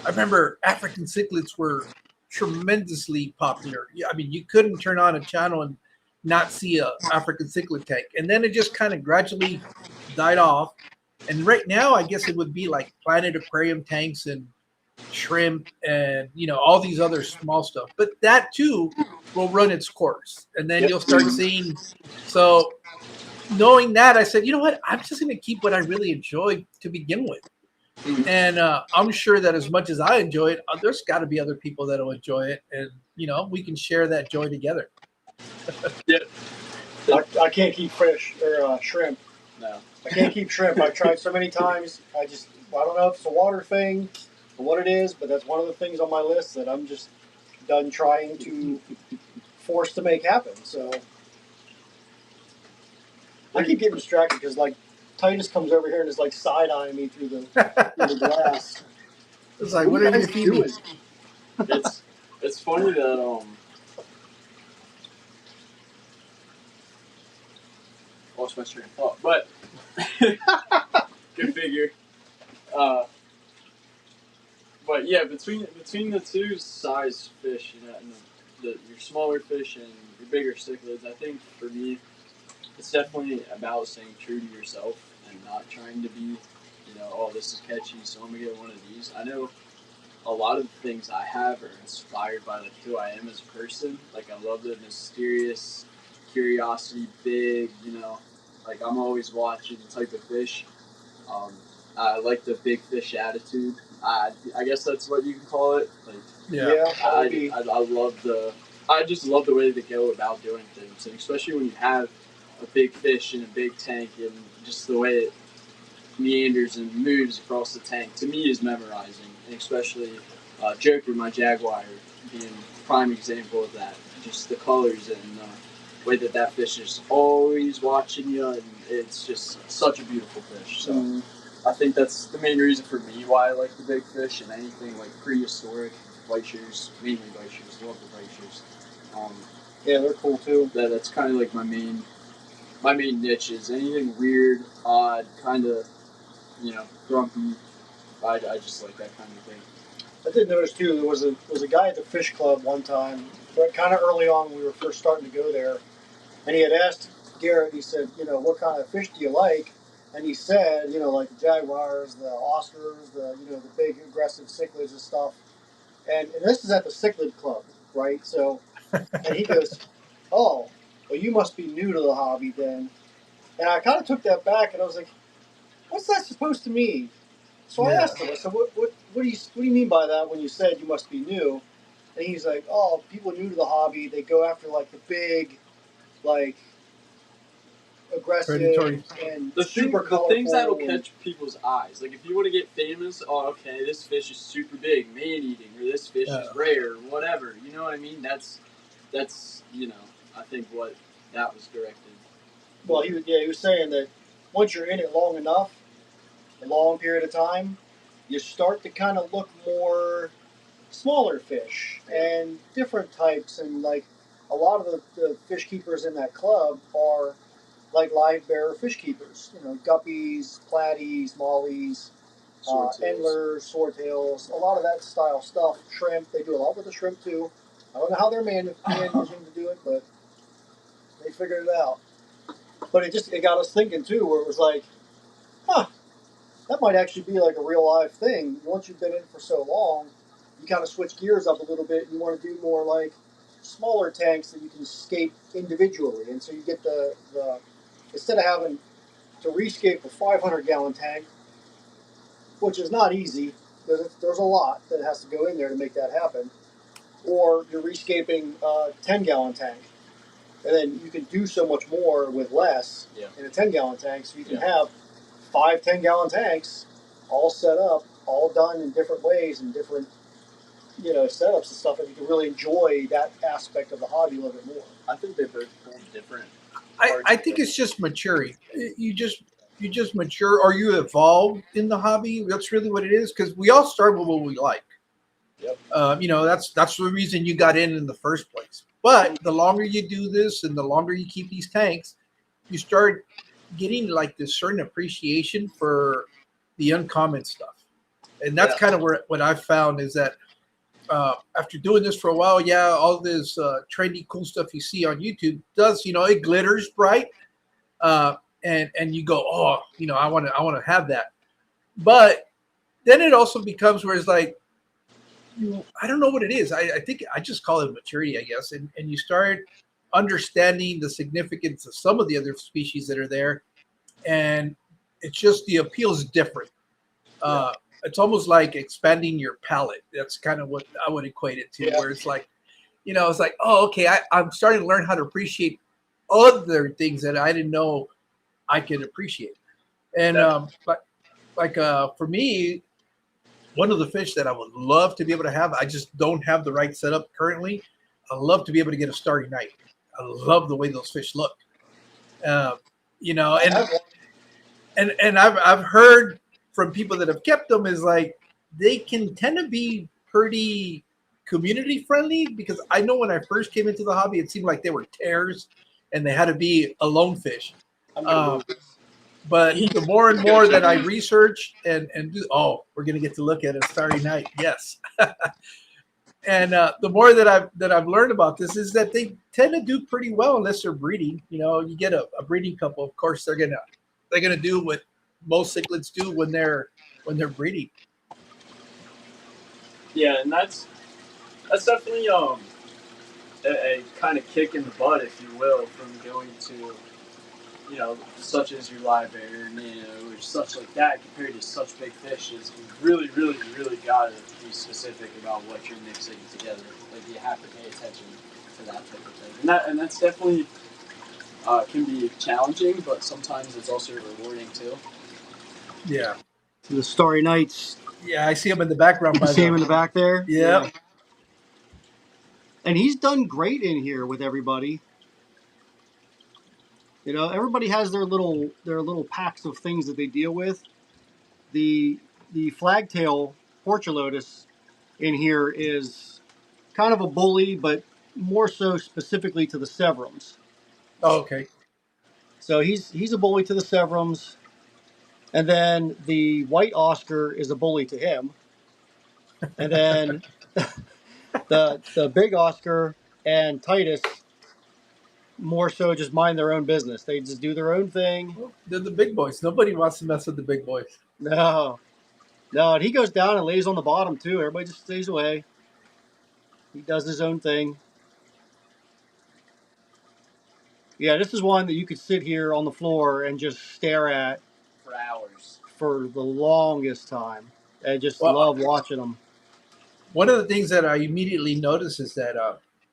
I remember African cichlids were tremendously popular. I mean, you couldn't turn on a channel and not see a African cichlid tank, and then it just kind of gradually died off. And right now, I guess it would be like Planet Aquarium tanks and shrimp and all these other small stuff, but that too will run its course, and then you'll start seeing. So knowing that, I said, you know what, I'm just going to keep what I really enjoy to begin with. And I'm sure that as much as I enjoy it, there's got to be other people that will enjoy it, and we can share that joy together. I can't keep fish or shrimp. No, I can't keep shrimp. I've tried so many times. I don't know if it's a water thing or what it is, but that's one of the things on my list that I'm just done trying to force to make happen. So I keep getting distracted because like Titus comes over here and is like side-eyeing me through the glass. It's like, what are you doing? It's funny that lost my train of thought, but good figure. But yeah, between the two size fish, you know, and your smaller fish and your bigger cichlids, I think for me, it's definitely about staying true to yourself and not trying to be, you know, oh, this is catchy, so I'm gonna get one of these. I know a lot of the things I have are inspired by like who I am as a person. Like I love the mysterious, curiosity, big, you know, like I'm always watching the type of fish. Um, I like the big fish attitude. I guess that's what you can call it. Like Yeah, I love I just love the way they go about doing things, and especially when you have a big fish in a big tank and just the way it meanders and moves across the tank to me is memorizing, and especially Joker, my jaguar, being a prime example of that. Just the colors and the way that fish is always watching you, and it's just such a beautiful fish. So I think that's the main reason for me why I like the big fish and anything like prehistoric glaciers, mainly glaciers. Love the glaciers. yeah, they're cool too. That's kind of like my main niche is anything weird, odd, kind of, you know, grumpy. I just like that kind of thing. I did notice too. There was a guy at the fish club one time, but kind of early on when we were first starting to go there, and he had asked Garrett. He said, you know, what kind of fish do you like? And he said, you know, like the jaguars, the Oscars, the big aggressive cichlids and stuff. And this is at the cichlid club, right? So, and he goes, oh, well, you must be new to the hobby then. And I kind of took that back, and I was like, what's that supposed to mean? So I asked him, I said, what do you mean by that when you said you must be new? And he's like, oh, people new to the hobby, they go after like the big, like aggressive Predatory. and The super colorful. things that'll catch people's eyes. Like if you want to get famous, oh, okay, this fish is super big, man eating, or this fish is rare, whatever. You know what I mean? That's you know, I think what that was directed. Well, he was saying that once you're in it long enough, a long period of time, you start to kind of look more smaller fish and different types, and like a lot of the fish keepers in that club are like live bearer fish keepers. You know, guppies, platies, mollies, endlers, swordtails, a lot of that style stuff. Shrimp, they do a lot with the shrimp too. I don't know how they're managing to do it, but they figured it out. But it got us thinking too, where it was like, huh, that might actually be like a real live thing. Once you've been in it for so long, you kind of switch gears up a little bit and you want to do more like smaller tanks that you can escape individually. And so you get the instead of having to rescape a 500-gallon tank, which is not easy, there's a lot that has to go in there to make that happen, or you're rescaping a 10-gallon tank. And then you can do so much more with less in a 10-gallon tank. So you can have 5 10-gallon tanks all set up, all done in different ways and different, setups and stuff, and you can really enjoy that aspect of the hobby a little bit more. I think they both hold different. I think it's just maturing. You just mature, or you evolve in the hobby. That's really what it is, because we all start with what we like. Yep. That's the reason you got in the first place. But the longer you do this and the longer you keep these tanks, you start getting like this certain appreciation for the uncommon stuff. And that's kind of what I've found is that after doing this for a while, all this trendy, cool stuff you see on YouTube does, it glitters bright. And you go, oh, I want to have that. But then it also becomes where it's like, I don't know what it is. I think I just call it maturity, I guess. And you start understanding the significance of some of the other species that are there. And it's just the appeal is different. It's almost like expanding your palate. That's kind of what I would equate it to, where it's like, it's like, oh, okay, I'm starting to learn how to appreciate other things that I didn't know I could appreciate. And for me, one of the fish that I would love to be able to have, I just don't have the right setup currently. I love to be able to get a starry night. I love the way those fish look. And I've heard from people that have kept them is like they can tend to be pretty community friendly, because I know when I first came into the hobby, it seemed like they were tears and they had to be a lone fish. I'm gonna Um, move this. but the more and more that I research and do, oh, we're gonna get to look at a starry night. Yes. And the more that I've learned about this is that they tend to do pretty well unless they're breeding. You know, you get a breeding couple, of course they're gonna do what most cichlids do when they're breeding. Yeah, and that's definitely a kind of kick in the butt, if you will, from going to, you know, such as your live air, or such like that, compared to such big fish. Is you really, really, really gotta be specific about what you're mixing together. Like you have to pay attention to that type of thing, and that's definitely can be challenging, but sometimes it's also rewarding too. Yeah, The Starry Nights. yeah, I see him in the background You can by see him in the. the back there. Yeah. And he's done great in here with everybody. You know, everybody has their little packs of things that they deal with. The flagtail portulotus in here is kind of a bully, but more so specifically to the severums. Oh, okay. So he's a bully to the severums, and then the white Oscar is a bully to him, and then the big Oscar and Titus more so just mind their own business. They just do their own thing. Well, they're the big boys. Nobody wants to mess with the big boys. No, no, and he goes down and lays on the bottom too. Everybody just stays away. He does his own thing. Yeah, this is one that you could sit here on the floor and just stare at For hours. for the longest time. I just Well, love watching them. one of the things that I immediately notice is that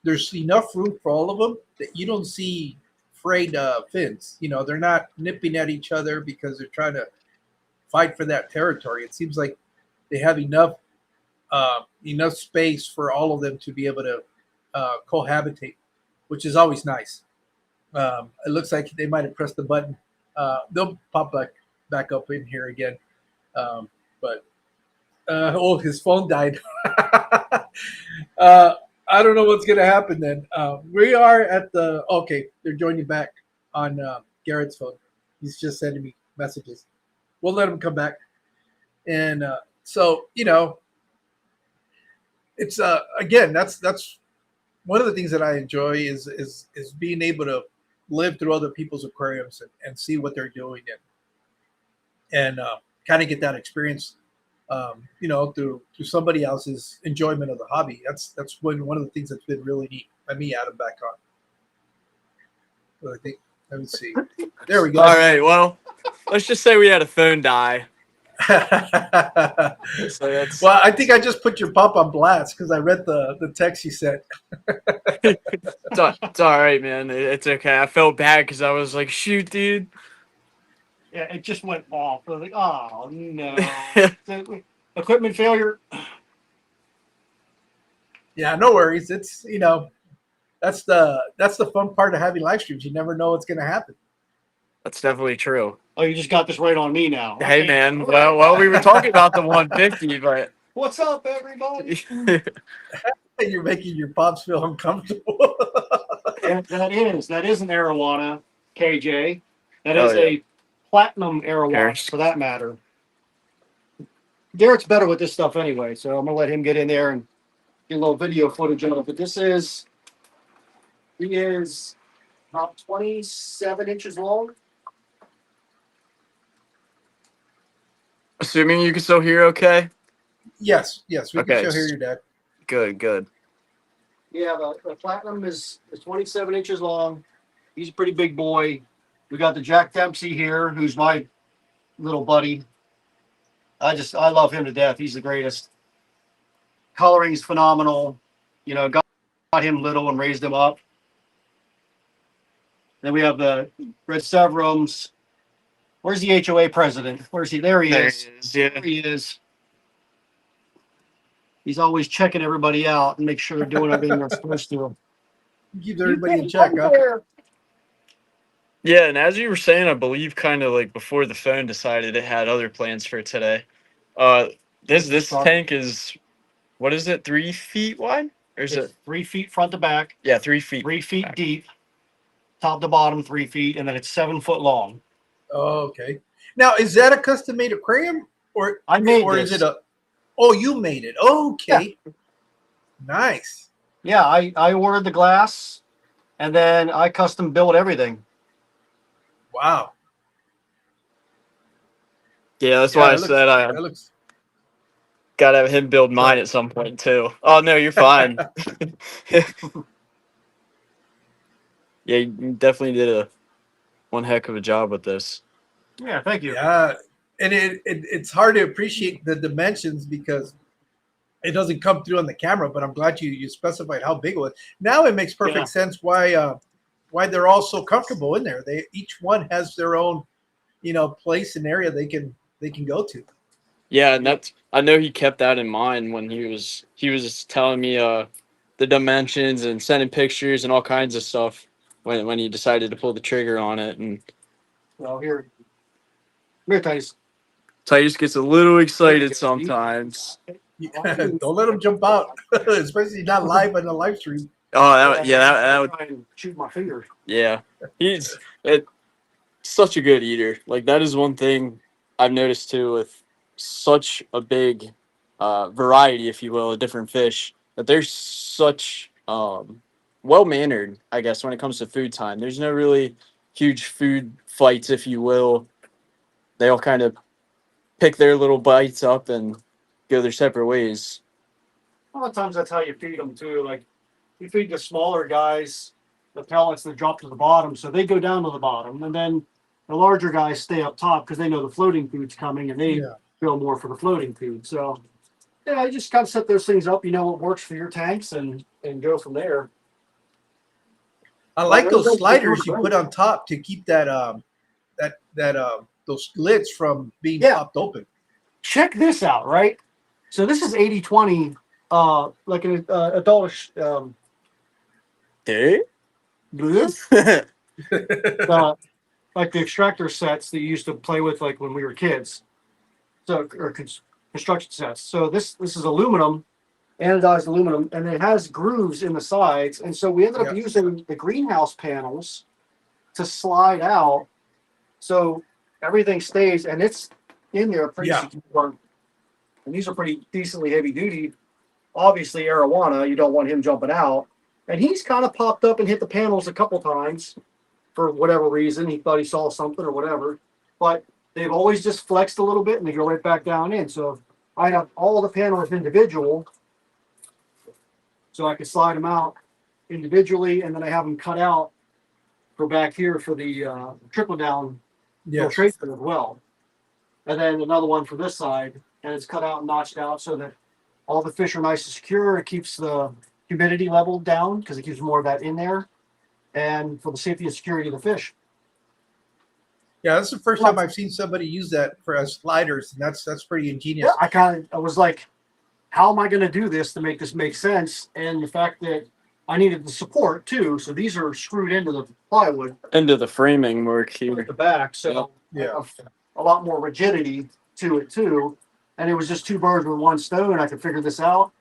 there's enough room for all of them that you don't see frayed fins. You know, they're not nipping at each other because they're trying to fight for that territory. It seems like they have enough space for all of them to be able to cohabitate, which is always nice. It looks like they might have pressed the button. They'll pop back up in here again. But oh, his phone died. I don't know what's going to happen then. We are at the okay. They're joining back on Garrett's phone. He's just sending me messages. We'll let him come back. And so it's again that's one of the things that I enjoy is being able to live through other people's aquariums and see what they're doing and kind of get that experience through somebody else's enjoyment of the hobby. That's one of the things that's been really neat. Let me add him back on. So I think let me see. There we go. All right. Well, let's just say we had a phone die. So that's Well, I think I just put your pop on blast because I read the text you sent. it's all right, man. It's okay. I felt bad because I was like, shoot, dude. Yeah, it just went off. I was like, oh no. Equipment failure. Yeah, no worries. It's that's the fun part of having live streams. You never know what's going to happen. That's definitely true. Oh, you just got this right on me now. Hey, Okay. man. Well, we were talking about the 150, but What's up, everybody? You're making your pops feel uncomfortable. That is an arowana, KJ. That Oh, is yeah. a platinum arowana, Cheers. for that matter. Garrett's better with this stuff anyway, so I'm gonna let him get in there and get a little video footage of it. But he is about 27 inches long. Assuming you can still hear okay? Yes, we Okay. can still hear your dad. Good. Yeah, the platinum is 27 inches long. He's a pretty big boy. We got the Jack Dempsey here, who's my little buddy. I love him to death. He's the greatest. Coloring's phenomenal. Got him little and raised him up. Then we have the red severums. Where's the HOA president? Where's he? There he is. Yeah. There he is. He's always checking everybody out and make sure they're doing everything they're supposed to. Keeps everybody in check, huh? Yeah, and as you were saying, I believe kind of like before the phone decided it had other plans for today. This tank is, what is it, 3 feet wide? Or is it 3 feet front to back, 3 feet? 3 feet back. deep. top to bottom 3 feet, and then it's 7 foot long. Oh, okay. Now, is that a custom made aquarium, or I made is this. it a? Oh, you made it. Okay. Nice. Yeah, I ordered the glass, and then I custom built everything. Wow. Yeah, that's Yeah, why I that looks. said I That looks. gotta have him build mine Sorry. at some point too. Oh no, you're fine. Yeah, you definitely did one heck of a job with this. Yeah, thank you. Yeah, and it's hard to appreciate the dimensions because it doesn't come through on the camera. But I'm glad you specified how big it was. Now it makes perfect Yeah. sense why they're all so comfortable in there. They each one has their own place and area they can go to. Yeah, and that's I know he kept that in mind when he was just telling me the dimensions and sending pictures and all kinds of stuff when he decided to pull the trigger on it. And Well, here, Titus. Titus gets a little excited sometimes. Don't let them jump out, especially not live on the live stream. Oh, that would try and shoot my finger. yeah. He's such a good eater. Like that is one thing I've noticed too with such a big variety, if you will, of different fish. That they're such well mannered, I guess, when it comes to food time. There's no really huge food fights, if you will. They all kind of pick their little bites up and go their separate ways. A lot of times that's how you feed them too. Like you feed the smaller guys the pellets that drop to the bottom, so they go down to the bottom, and then the larger guys stay up top because they know the floating food's coming, and they go more for the floating food. So yeah, I just kind of set those things up. You know what works for your tanks, and go from there. I like those sliders you put on top to keep that those lids from being popped open. Check this out, right? So this is 80/20, like an adultish. Hey? Like the extractor sets that you used to play with, like when we were kids. So or construction sets. So this is aluminum, anodized aluminum, and it has grooves in the sides. And so we ended up using the greenhouse panels to slide out, so everything stays, and it's in there pretty secure. And these are pretty decently heavy duty. Obviously, arowana, you don't want him jumping out. And he's kind of popped up and hit the panels a couple times for whatever reason. He thought he saw something or whatever. But they've always just flexed a little bit and they go right back down in. So I have all the panels individual, so I can slide them out individually, and then I have them cut out for back here for the trickle down filtration as well. And then another one for this side, and it's cut out and notched out so that all the fish are nice and secure. It keeps the humidity level down because it keeps more of that in there, and for the safety and security of the fish. Yeah, that's the first time I've seen somebody use that for as sliders, and that's pretty ingenious. Yeah, I was like, how am I going to do this to make this make sense? And the fact that I needed the support too, so these are screwed into the plywood, into the framing work here at the back, so a lot more rigidity to it too. And it was just two birds with one stone. I could figure this out.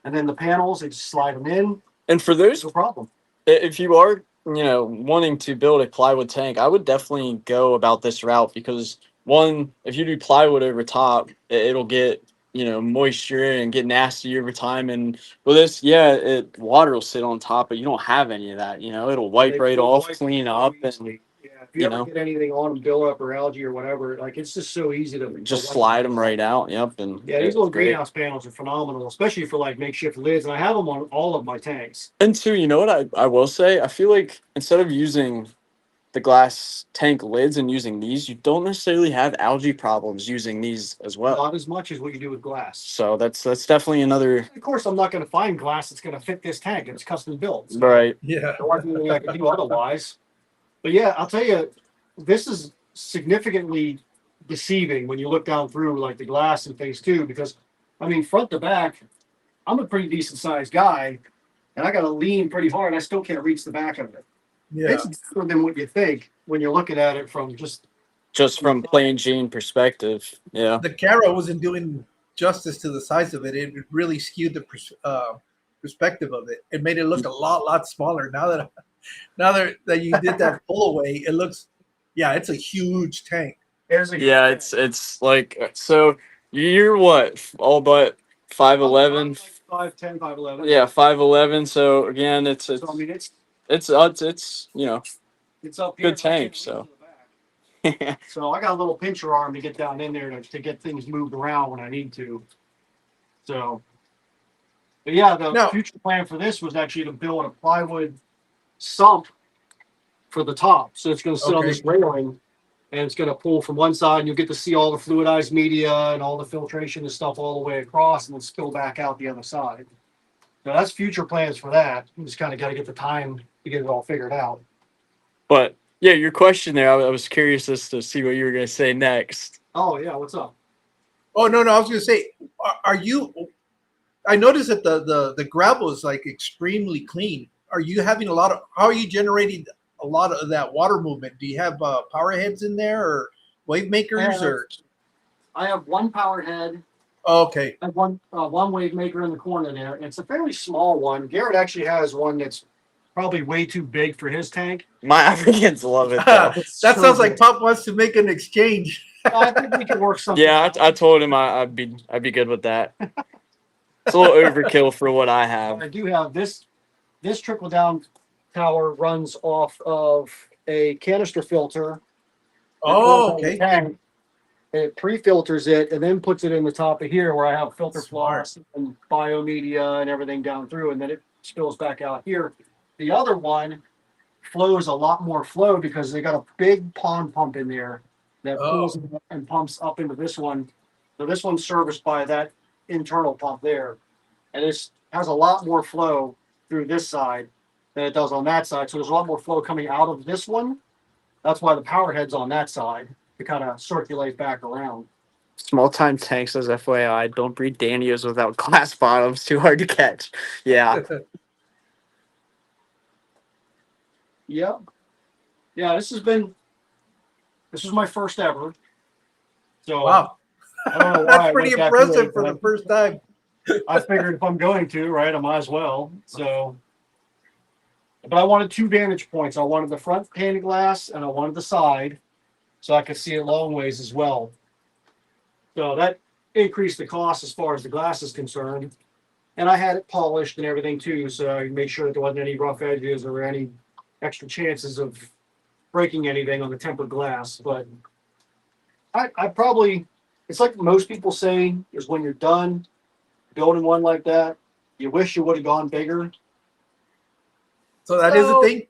And then the panels, I just slide them in. And for those, no problem. If you are, wanting to build a plywood tank, I would definitely go about this route because one, if you do plywood over top, it'll get, moisture and get nasty over time. And with this, water will sit on top, but you don't have any of that. It'll wipe right off, clean up, and if you ever get anything on them, build up or algae or whatever, like it's just so easy to just slide them right out. Yep, and these little greenhouse panels are phenomenal, especially for like makeshift lids. And I have them on all of my tanks. And two, you know what I will say? I feel like instead of using the glass tank lids and using these, you don't necessarily have algae problems using these as well. Not as much as what you do with glass. So that's definitely another. Of course, I'm not going to find glass that's going to fit this tank. It's custom built. So right. Yeah. There wasn't anything I could do otherwise. But yeah, I'll tell you, this is significantly deceiving when you look down through like the glass and things too, because I mean, front to back, I'm a pretty decent sized guy, and I got to lean pretty hard. I still can't reach the back of it. Yeah. It's different than what you think when you're looking at it from just from plain Jane perspective. Yeah. The camera wasn't doing justice to the size of it. It really skewed the perspective of it. It made it look a lot smaller. Now that Now that you did that pull away, it looks, yeah, it's a huge tank. There's a Yeah, it's like so. You're what? All but 5'11". 5'10", 5'11". Yeah, 5'11". So again, it's So I mean, it's you know it's up here. good tank. So yeah. So I got a little pincher arm to get down in there to get things moved around when I need to. So, but yeah, the Now, future plan for this was actually to build a plywood sump for the top. So it's going to sit on okay, this railing and it's going to pull from one side and you'll get to see all the fluidized media and all the filtration and stuff all the way across and then spill back out the other side. So that's future plans for that. We just kind of got to get the time to get it all figured out. But yeah, your question there, I was curious as to see what you were going to say next. Oh yeah, what's up? oh no, I was gonna say, are you? I noticed that the gravel is like extremely clean. Are you having a lot of? How are you generating a lot of that water movement? Do you have power heads in there or wave makers or? I have one power head. Oh, okay. I have one wave maker in the corner there. It's a fairly small one. Garrett actually has one that's probably way too big for his tank. My Africans love it though. That sounds like Pop wants to make an exchange. I think we could work something. Yeah, out. I told him I'd be good with that. It's a little overkill for what I have. I do have this. This trickle down tower runs off of a canister filter. Oh, okay. Tank. It pre-filters it and then puts it in the top of here where I have filter Smart. floss and biomedia and everything down through, and then it spills back out here. The other one flows a lot more flow because they got a big pond pump in there that pulls and pumps up into this one. So this one's serviced by that internal pump there, and it has a lot more flow through this side than it does on that side. So there's a lot more flow coming out of this one. That's why the power head's on that side to kind of circulate back around. Small time tanks, as FYI, don't breed Danios without glass bottoms. Too hard to catch. Yeah. Yep. Yeah, this was my first ever. So Wow. I don't know why That's I pretty went that impressive big, for but the first time. I figured if I'm going to, right, I might as well. So, but I wanted 2 vantage points. I wanted the front pane of glass and I wanted the side so I could see it long ways as well. So that increased the cost as far as the glass is concerned. And I had it polished and everything too, so I made sure that there wasn't any rough edges or any extra chances of breaking anything on the tempered glass. But I probably, it's like most people say, is when you're done building one like that, you wish you would have gone bigger. So that is a thing.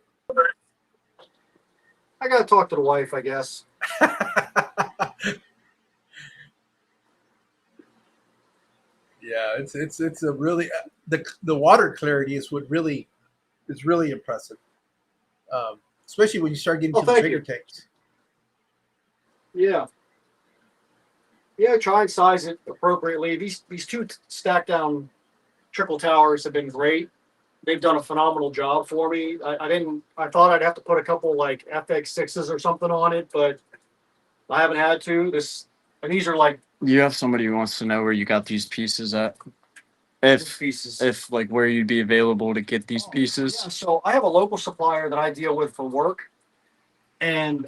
I got to talk to the wife, I guess. Yeah, it's a really the water clarity is what really is really impressive, especially when you start getting to the bigger tanks. Yeah. Yeah, try and size it appropriately. These 2 stacked down trickle towers have been great. They've done a phenomenal job for me. I thought I'd have to put a couple like FX6s or something on it, but I haven't had to. And these are like You have somebody who wants to know where you got these pieces at. pieces. If like where you'd be available to get these pieces. Yeah, so I have a local supplier that I deal with for work. And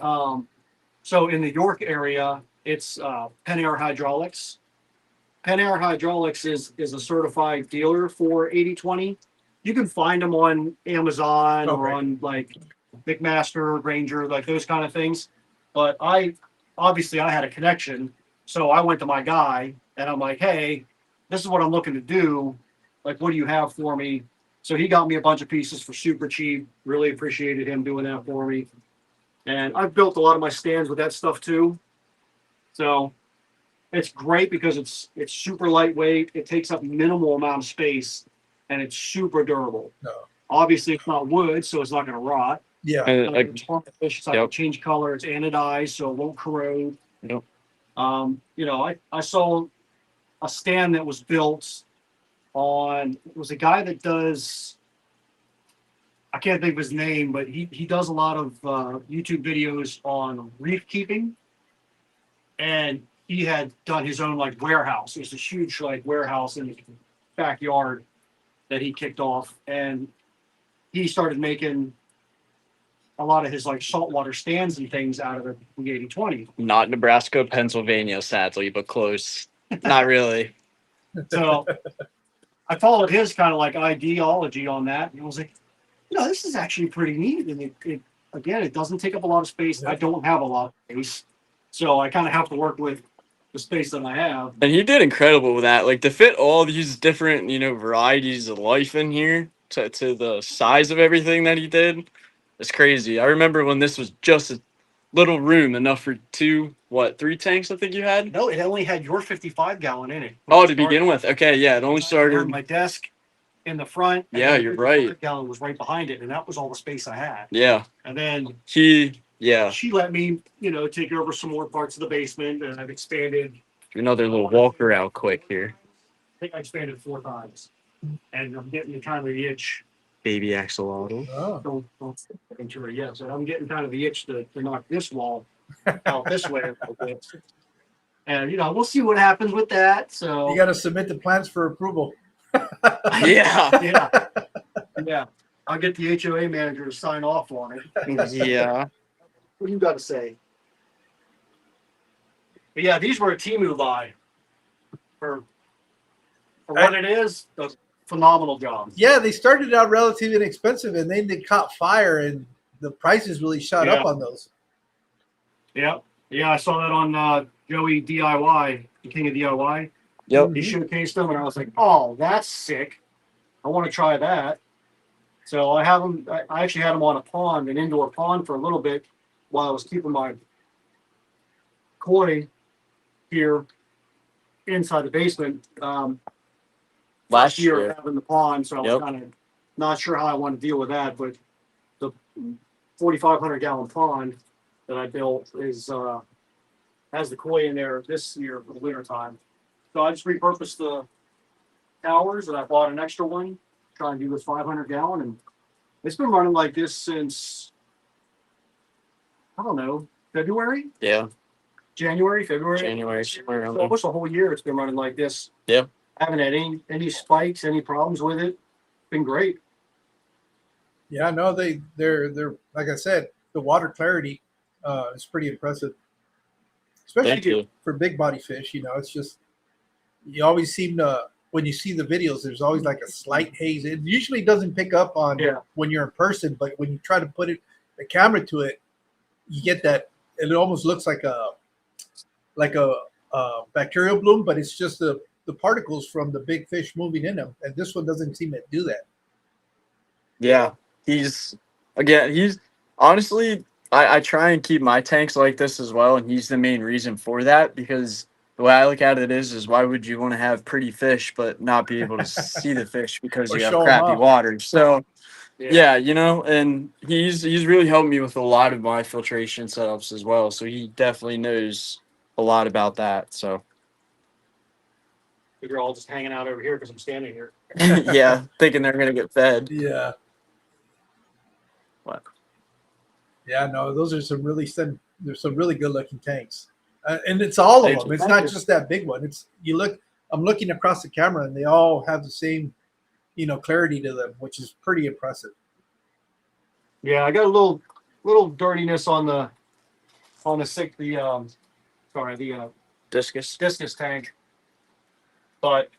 so in the York area, it's Pen Air Hydraulics. Pen Air Hydraulics is a certified dealer for 80/20. You can find them on Amazon or on like McMaster, Ranger, like those kind of things. But I had a connection, so I went to my guy and I'm like, hey, this is what I'm looking to do. Like, what do you have for me? So he got me a bunch of pieces for super cheap. Really appreciated him doing that for me. And I've built a lot of my stands with that stuff too. So it's great because it's super lightweight. It takes up minimal amount of space and it's super durable. No. Obviously, it's not wood, so it's not going to rot. Yeah. It's like change color. It's anodized, so it won't corrode. Yep. I saw a stand that was built on. It was a guy that does. I can't think of his name, but he does a lot of YouTube videos on reef keeping, and he had done his own like warehouse. It was a huge like warehouse in his backyard that he kicked off, and he started making a lot of his like saltwater stands and things out of the 8020. Not Nebraska, Pennsylvania, sadly, but close. Not really. So I followed his kind of like ideology on that, and I was like, this is actually pretty neat. And it doesn't take up a lot of space. I don't have a lot of space, so I kind of have to work with the space that I have. And he did incredible with that. Like to fit all these different, varieties of life in here to the size of everything that he did. It's crazy. I remember when this was just a little room enough for 3 tanks I think you had? No, it only had your 55-gallon in it. Oh, to begin with. Okay, yeah, it only I started. had my desk in the front. And Yeah, then you're the right. gallon was right behind it, and that was all the space I had. Yeah. And then She let me, take over some more parts of the basement, and I've expanded. Another little walker out quick here. I think I expanded 4 times, and I'm getting the kind of the itch. Baby axolotl. Oh. Don't into it yet. So I'm getting kind of the itch to knock this wall out this way a little bit. And we'll see what happens with that. So You got to submit the plans for approval. Yeah. yeah. I'll get the HOA manager to sign off on it. Yeah. What do you got to say? But yeah, these were a Temu buy. For what it is, a phenomenal job. Yeah, they started out relatively inexpensive, and then they caught fire, and the prices really shot up on those. Yeah. Yeah, I saw that on Joey DIY, the King of DIY. Yep. He showcased them, and I was like, oh, that's sick. I want to try that. So I have them. I actually had them on a pond, an indoor pond, for a little bit while I was keeping my koi here inside the basement. Last year. having the pond, so I was kind of not sure how I want to deal with that. But the 4,500-gallon pond that I built has the koi in there this year for the winter time. So I just repurposed the towers, and I bought an extra one, try and do this 500-gallon, and it's been running like this since, I don't know, February? Yeah. January, February? January, somewhere around So there. almost a whole year it's been running like this. Yeah. I haven't had any spikes, any problems with it. Been great. Yeah, no, they're like I said, the water clarity is pretty impressive, especially for big body fish. It's just you always seem to, when you see the videos, there's always like a slight haze. It usually doesn't pick up on when you're in person, but when you try to put the camera to it, you get that. It almost looks like a bacterial bloom, but it's just the particles from the big fish moving in them, and this one doesn't seem to do that. Yeah, he's honestly, I try and keep my tanks like this as well, and he's the main reason for that, because the way I look at it is why would you want to have pretty fish but not be able to see the fish because you have crappy water? So yeah, and he's really helped me with a lot of my filtration setups as well, so he definitely knows a lot about that. So You're all just hanging out over here because I'm standing here. yeah, thinking they're gonna get fed. Yeah. What? Yeah, no, those are some really good looking tanks, and it's all of them. It's not just that big one. I'm looking across the camera, and they all have the same, clarity to them, which is pretty impressive. Yeah, I got a little dirtiness on the discus tank, but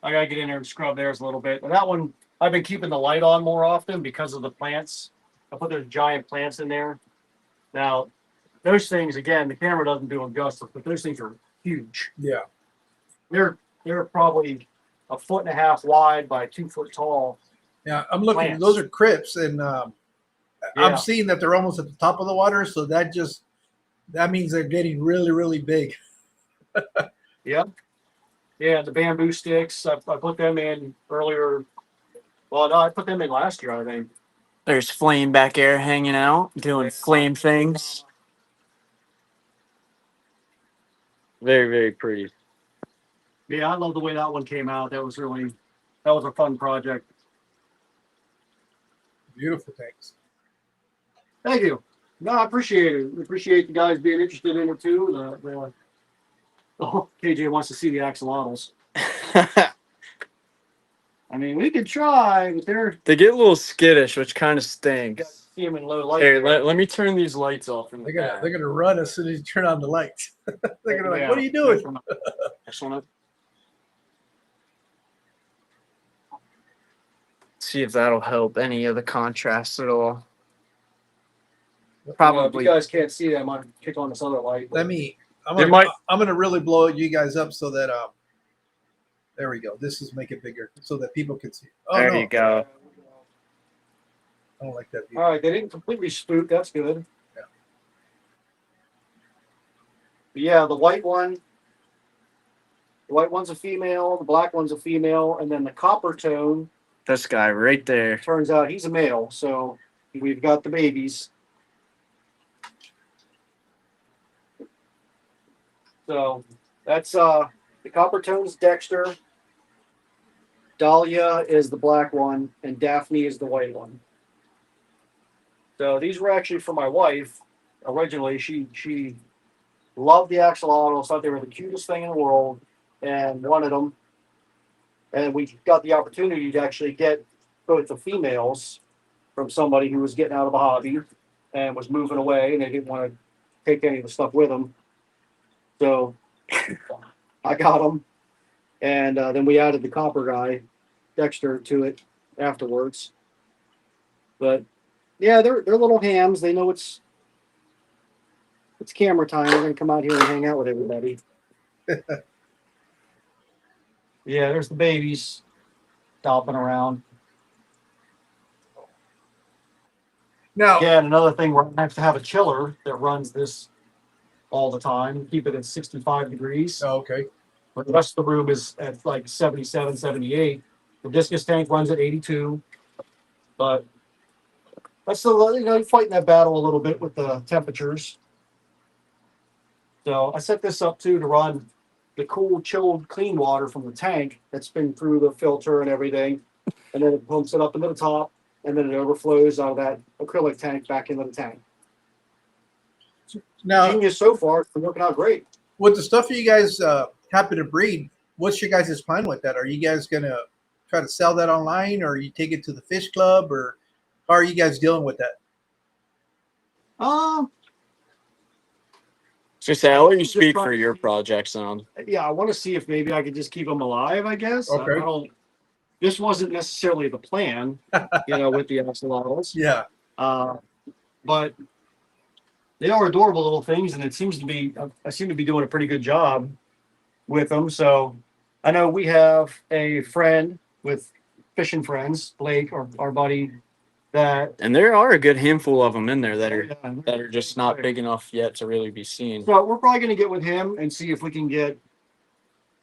I gotta get in there and scrub theirs a little bit. And that one, I've been keeping the light on more often because of the plants. I put those giant plants in there. Now, those things, again, the camera doesn't do them justice, but those things are huge. Yeah. They're probably 1.5 feet wide by 2 foot tall. Yeah, I'm looking. Plants. Those are crypts, and I'm seeing that they're almost at the top of the water. So that means they're getting really, really big. Yep. Yeah, the bamboo sticks. I put them in earlier. Well, no, I put them in last year, I think. There's Flame back there hanging out, doing flame things. Very, very pretty. Yeah, I love the way that one came out. That was a fun project. Beautiful tanks. Thank you. No, I appreciate it. I appreciate you guys being interested in it too. KJ wants to see the axolotls. I mean, we could try, but they get a little skittish, which kind of stinks. see them in low light. Here, let me turn these lights off from the They're gonna run as soon as you turn on the lights. They're gonna like, what are you doing? Next one up. See if that'll help any of the contrast at all. If you guys can't see that, I might kick on this other light. I'm gonna really blow you guys up so that there we go. This is make it bigger so that people can see. Oh, there no. you go. I don't like that view. All right, they didn't completely spook. That's good. Yeah. But yeah, the white one. The white one's a female. The black one's a female, and then the copper tone. This guy right there. Turns out he's a male. So we've got the babies. So that's the copper tone's Dexter. Dahlia is the black one, and Daphne is the white one. So these were actually for my wife. Originally, she loved the axolotls, thought they were the cutest thing in the world, and wanted them. And we got the opportunity to actually get both the females from somebody who was getting out of the hobby and was moving away, and they didn't want to take any of the stuff with them. So I got them, and then we added the copper guy, Dexter, to it afterwards. But yeah, they're little hams. They know it's camera time. We're gonna come out here and hang out with everybody. Yeah, there's the babies stomping around. Now, Yeah, and another thing, we're gonna have to have a chiller that runs this all the time, keep it at 65 degrees. oh, okay. But the rest of the room is at like 77, 78. The discus tank runs at 82. But that's still, you're fighting that battle a little bit with the temperatures. So I set this up too to run the cool, chilled, clean water from the tank that's been through the filter and everything. And then it pumps it up into the top, and then it overflows out of that acrylic tank back into the tank. Now, Genius so far. It's been working out great. with the stuff you guys happen to breed, what's your guys' plan with that? Are you guys gonna try to sell that online, or you take it to the fish club, or how are you guys dealing with that? So I'll let you speak for your projects on. Yeah, I want to see if maybe I could just keep them alive, I guess. Okay. I don't, this wasn't necessarily the plan, with the axolotls. Yeah. But they are adorable little things, and it seems to be, I seem to be doing a pretty good job with them. So I know we have a friend with Fishing Friends, Blake, our buddy, that. And there are a good handful of them in there that are just not big enough yet to really be seen. So we're probably going to get with him and see if we can get,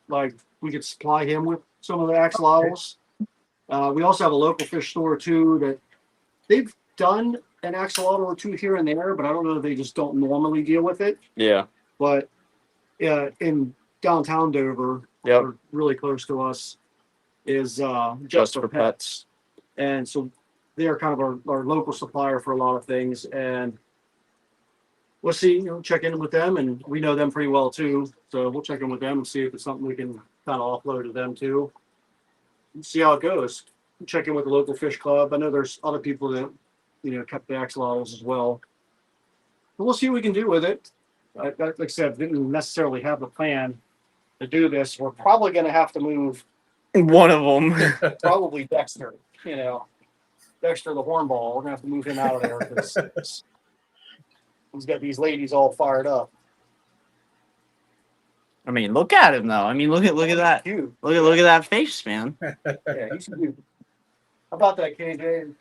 we could supply him with some of the axolotls. We also have a local fish store too that they've done an axolotl or two here and there, but I don't know if they just don't normally deal with it. Yeah. But in downtown Dover, or really close to us, is Just for Pets. And so they're kind of our local supplier for a lot of things. And we'll see, check in with them, and we know them pretty well too. So we'll check in with them and see if it's something we can kind of offload to them too. And see how it goes. Check in with the local fish club. I know there's other people that, kept the axolotls as well. But we'll see what we can do with it. Like I said, didn't necessarily have the plan to do this. We're probably going to have to move one of them. Probably Dexter, Dexter the hornball. We're going to have to move him out of there because he's got these ladies all fired up. I mean, look at him though. I mean, look at that. Cute. Look at that face, man. Yeah, he's cute. How about that, KJ?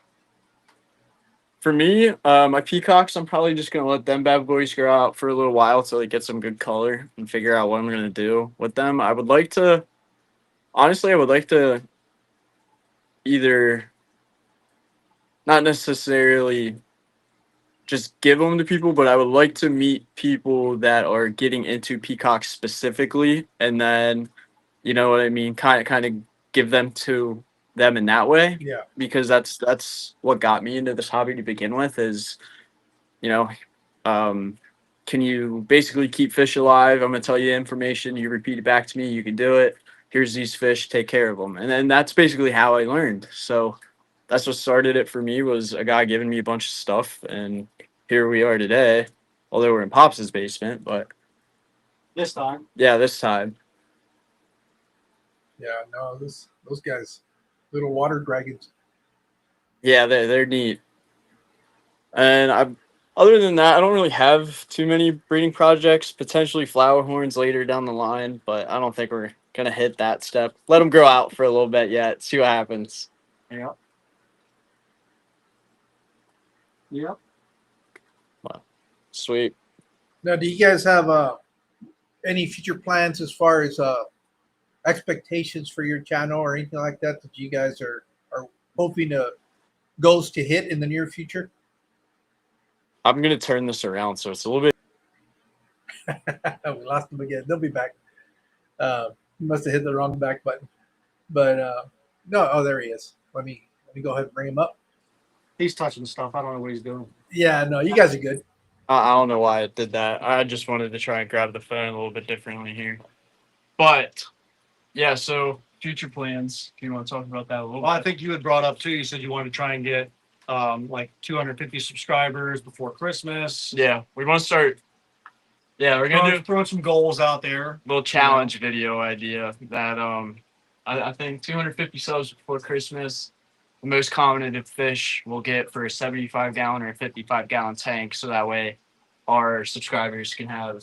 For me, my peacocks, I'm probably just gonna let them bad boys grow out for a little while till they get some good color and figure out what I'm gonna do with them. I would like to either not necessarily just give them to people, but I would like to meet people that are getting into peacocks specifically, and then, you know what I mean, kind of give them to them in that way. Yeah. Because that's what got me into this hobby to begin with is, can you basically keep fish alive? I'm gonna tell you information, you repeat it back to me, you can do it. Here's these fish, take care of them. And then that's basically how I learned. So that's what started it for me, was a guy giving me a bunch of stuff, and here we are today. Although we're in Pops's basement, but This time. yeah, this time. Yeah, no, those guys, little water dragons. Yeah, they're neat. And other than that, I don't really have too many breeding projects. Potentially flower horns later down the line, but I don't think we're gonna hit that step. Let them grow out for a little bit yet. See what happens. Yeah. Yep. Sweet. Now, do you guys have any future plans as far as expectations for your channel or anything like that that you guys are hoping to goals to hit in the near future? I'm gonna turn this around so it's a little bit. We lost them again. They'll be back. He must have hit the wrong back button. But no, oh, there he is. Let me go ahead and bring him up. He's touching stuff. I don't know what he's doing. Yeah, no, you guys are good. I don't know why it did that. I just wanted to try and grab the phone a little bit differently here. But yeah, so future plans. Do you want to talk about that a little Well, I bit? think you had brought up too. You said you wanted to try and get like 250 subscribers before Christmas. Yeah, we want to start. Yeah, we're gonna do Throw some goals out there. a little challenge video idea that I think 250 subs before Christmas. The most common fish we'll get for a 75-gallon or a 55-gallon tank, so that way our subscribers can have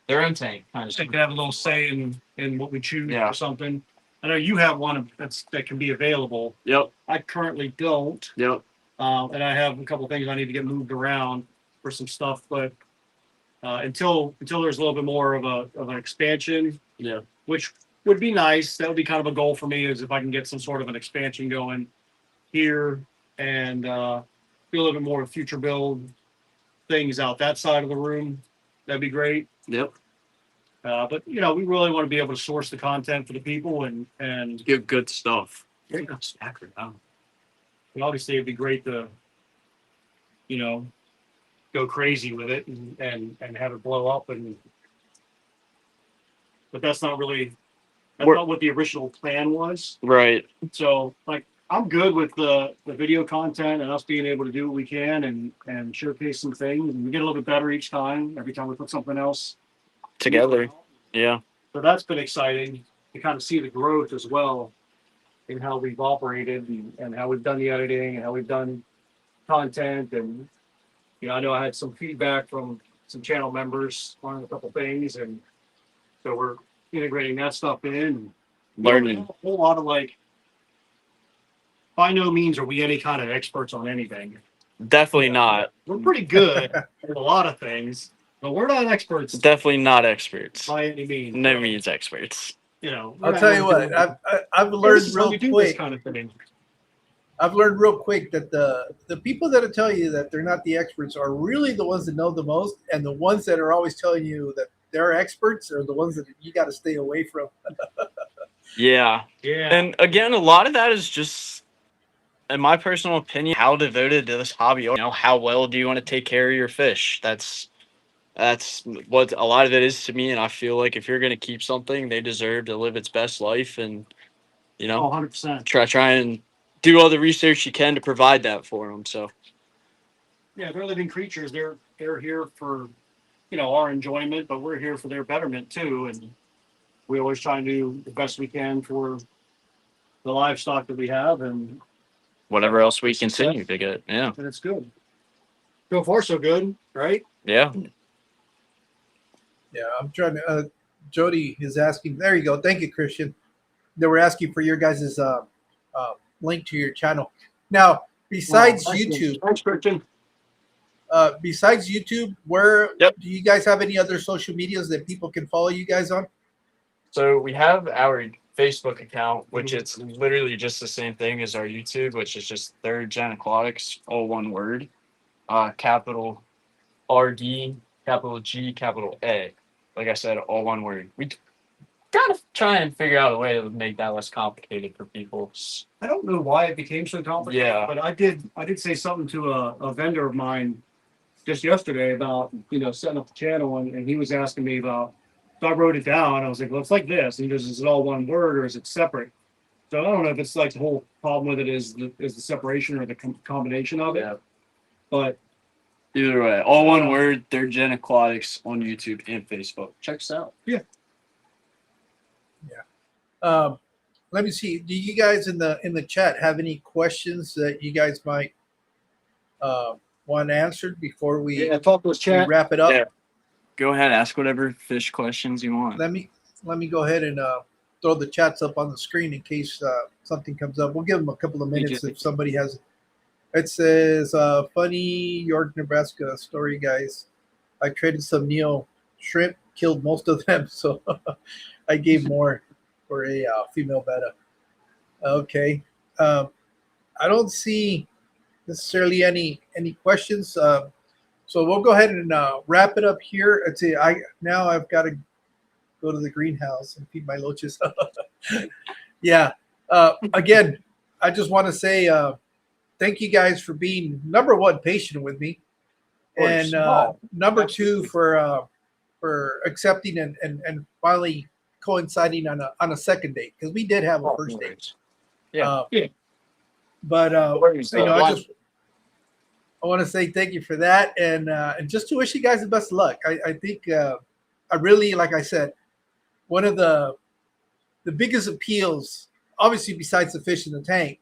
their own tank. Kind They of. can have a little say in what we choose Yeah. or something. I know you have one that can be available. Yep. I currently don't, Yep. and I have a couple things I need to get moved around for some stuff. But until there's a little bit more of an expansion, Yeah. which would be nice. That would be kind of a goal for me, is if I can get some sort of an expansion going here and do a little bit more future build things out that side of the room. That'd be great. Yep. But we really want to be able to source the content for the people and Give good stuff. stack it down. And obviously it'd be great to, go crazy with it and have it blow up but that's not what the original plan was. Right. So like I'm good with the video content and us being able to do what we can and showcase some things, and we get a little bit better each time, every time we put something else Together. Yeah. So that's been exciting to kind of see the growth as well in how we've operated and how we've done the editing and how we've done content. And, I know I had some feedback from some channel members on a couple things. And so we're integrating that stuff in. And Learning. a whole lot of by no means are we any kind of experts on anything. Definitely not. We're pretty good at a lot of things, but we're not experts Definitely not experts. by any means. No means experts. I'll tell you what, I've learned real quick. Kind of thing. I've learned real quick that the people that tell you that they're not the experts are really the ones that know the most, and the ones that are always telling you that they're experts are the ones that you got to stay away from. Yeah. Yeah. And again, a lot of that is just, in my personal opinion, how devoted to this hobby. How well do you want to take care of your fish? That's what a lot of it is to me. And I feel like if you're going to keep something, they deserve to live its best life, and 100%. try and do all the research you can to provide that for them. So Yeah, they're living creatures. They're here for our enjoyment, but we're here for their betterment too. And we always try and do the best we can for the livestock that we have, and whatever else we continue to get. Yeah. it's good. So far, so good, right? Yeah. Yeah, I'm trying to. Jody is asking. There you go. Thank you, Christian. They were asking for your guys' link to your channel. Now, besides YouTube, Thanks, Christian. where Yep. do you guys have any other social medias that people can follow you guys on? So we have our Facebook account, which it's literally just the same thing as our YouTube, which is just 3rdGenAquatics, all one word. Capital RD, capital G, capital A. Like I said, all one word. We gotta try and figure out a way to make that less complicated for people. I don't know why it became so complicated, Yeah. but I did say something to a vendor of mine just yesterday about setting up the channel, and he was asking me about. So I wrote it down. I was like, well, it's like this. And he goes, is it all one word or is it separate? So I don't know if it's like the whole problem with it is the separation or the combination of it. Yeah. But Either way, all one word, 3rdGenAquatics on YouTube and Facebook. Check us out. Let me see. Do you guys in the chat have any questions that you guys might want answered before we, talk to us, we chat. wrap it up? Yeah. Go ahead, ask whatever fish questions you want. Let me go ahead and throw the chats up on the screen in case something comes up. We'll give them a couple of minutes if somebody has. It says, funny York, Nebraska story, guys. I traded some Neo shrimp, killed most of them, so I gave more for a female betta. Okay. I don't see necessarily any questions. So we'll go ahead and wrap it up here. I'd say now I've got to go to the greenhouse and feed my loaches. Yeah. Again, I just want to say thank you guys for being number one patient with me, and number two for accepting and finally coinciding on a second date, because we did have a first date. Yeah. But I want to say thank you for that, and just to wish you guys the best of luck. I think I really, like I said, one of the biggest appeals, obviously besides the fish in the tank,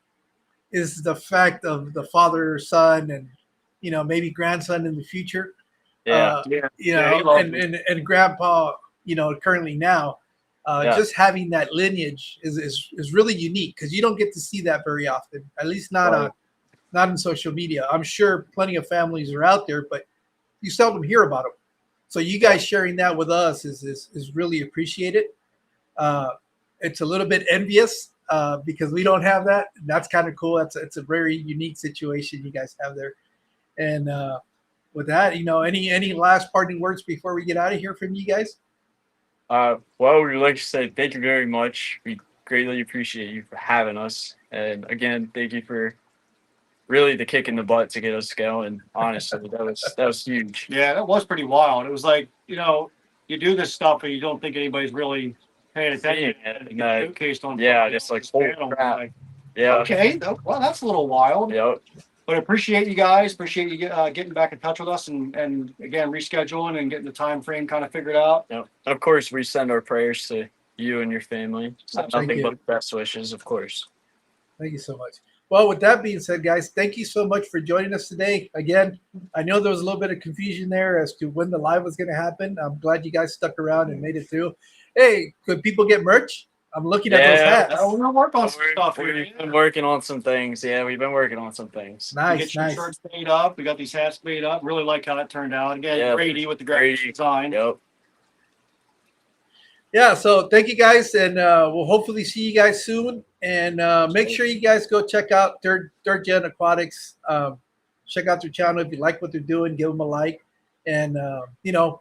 is the fact of the father, son, and maybe grandson in the future. And grandpa, currently now, just having that lineage is really unique, because you don't get to see that very often, at least not in social media. I'm sure plenty of families are out there, but you seldom hear about them. So you guys sharing that with us is really appreciated. It's a little bit envious because we don't have that. And that's kind of cool. It's a very unique situation you guys have there. And with that, any last parting words before we get out of here from you guys? Well, we'd like to say thank you very much. We greatly appreciate you for having us. And again, thank you for really the kick in the butt to get us going. Honestly, that was huge. yeah, that was pretty wild. It was like, you do this stuff and you don't think anybody's really paying attention. Showcased on just like, holy crap. Like, Yeah. okay, well, that's a little wild. Yep. But I appreciate you guys. Appreciate you getting back in touch with us and again rescheduling and getting the time frame kind of figured out. Yep. Of course, we send our prayers to you and your family. Nothing but best wishes, of course. Thank you so much. Well, with that being said, guys, thank you so much for joining us today. Again, I know there was a little bit of confusion there as to when the live was going to happen. I'm glad you guys stuck around and made it through. Hey, could people get merch? I'm looking at those hats. We're going to work on some stuff. We've been working on some things. Yeah, we've been working on some things. Nice, we get your shirts made up. We got these hats made up. Really like how that turned out. Again, Grady with the graphic design. Yep. Yeah, so thank you guys, and we'll hopefully see you guys soon. And make sure you guys go check out 3rdGenAquatics. Check out their channel if you like what they're doing. Give them a like, and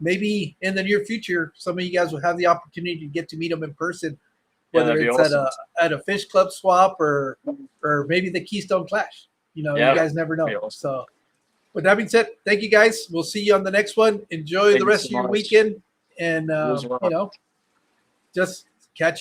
maybe in the near future, some of you guys will have the opportunity to get to meet them in person, whether it's awesome. at a fish club swap or maybe the Keystone Clash. You guys never know. Awesome. So, with that being said, thank you guys. We'll see you on the next one. Enjoy the rest of your weekend, and just catch you.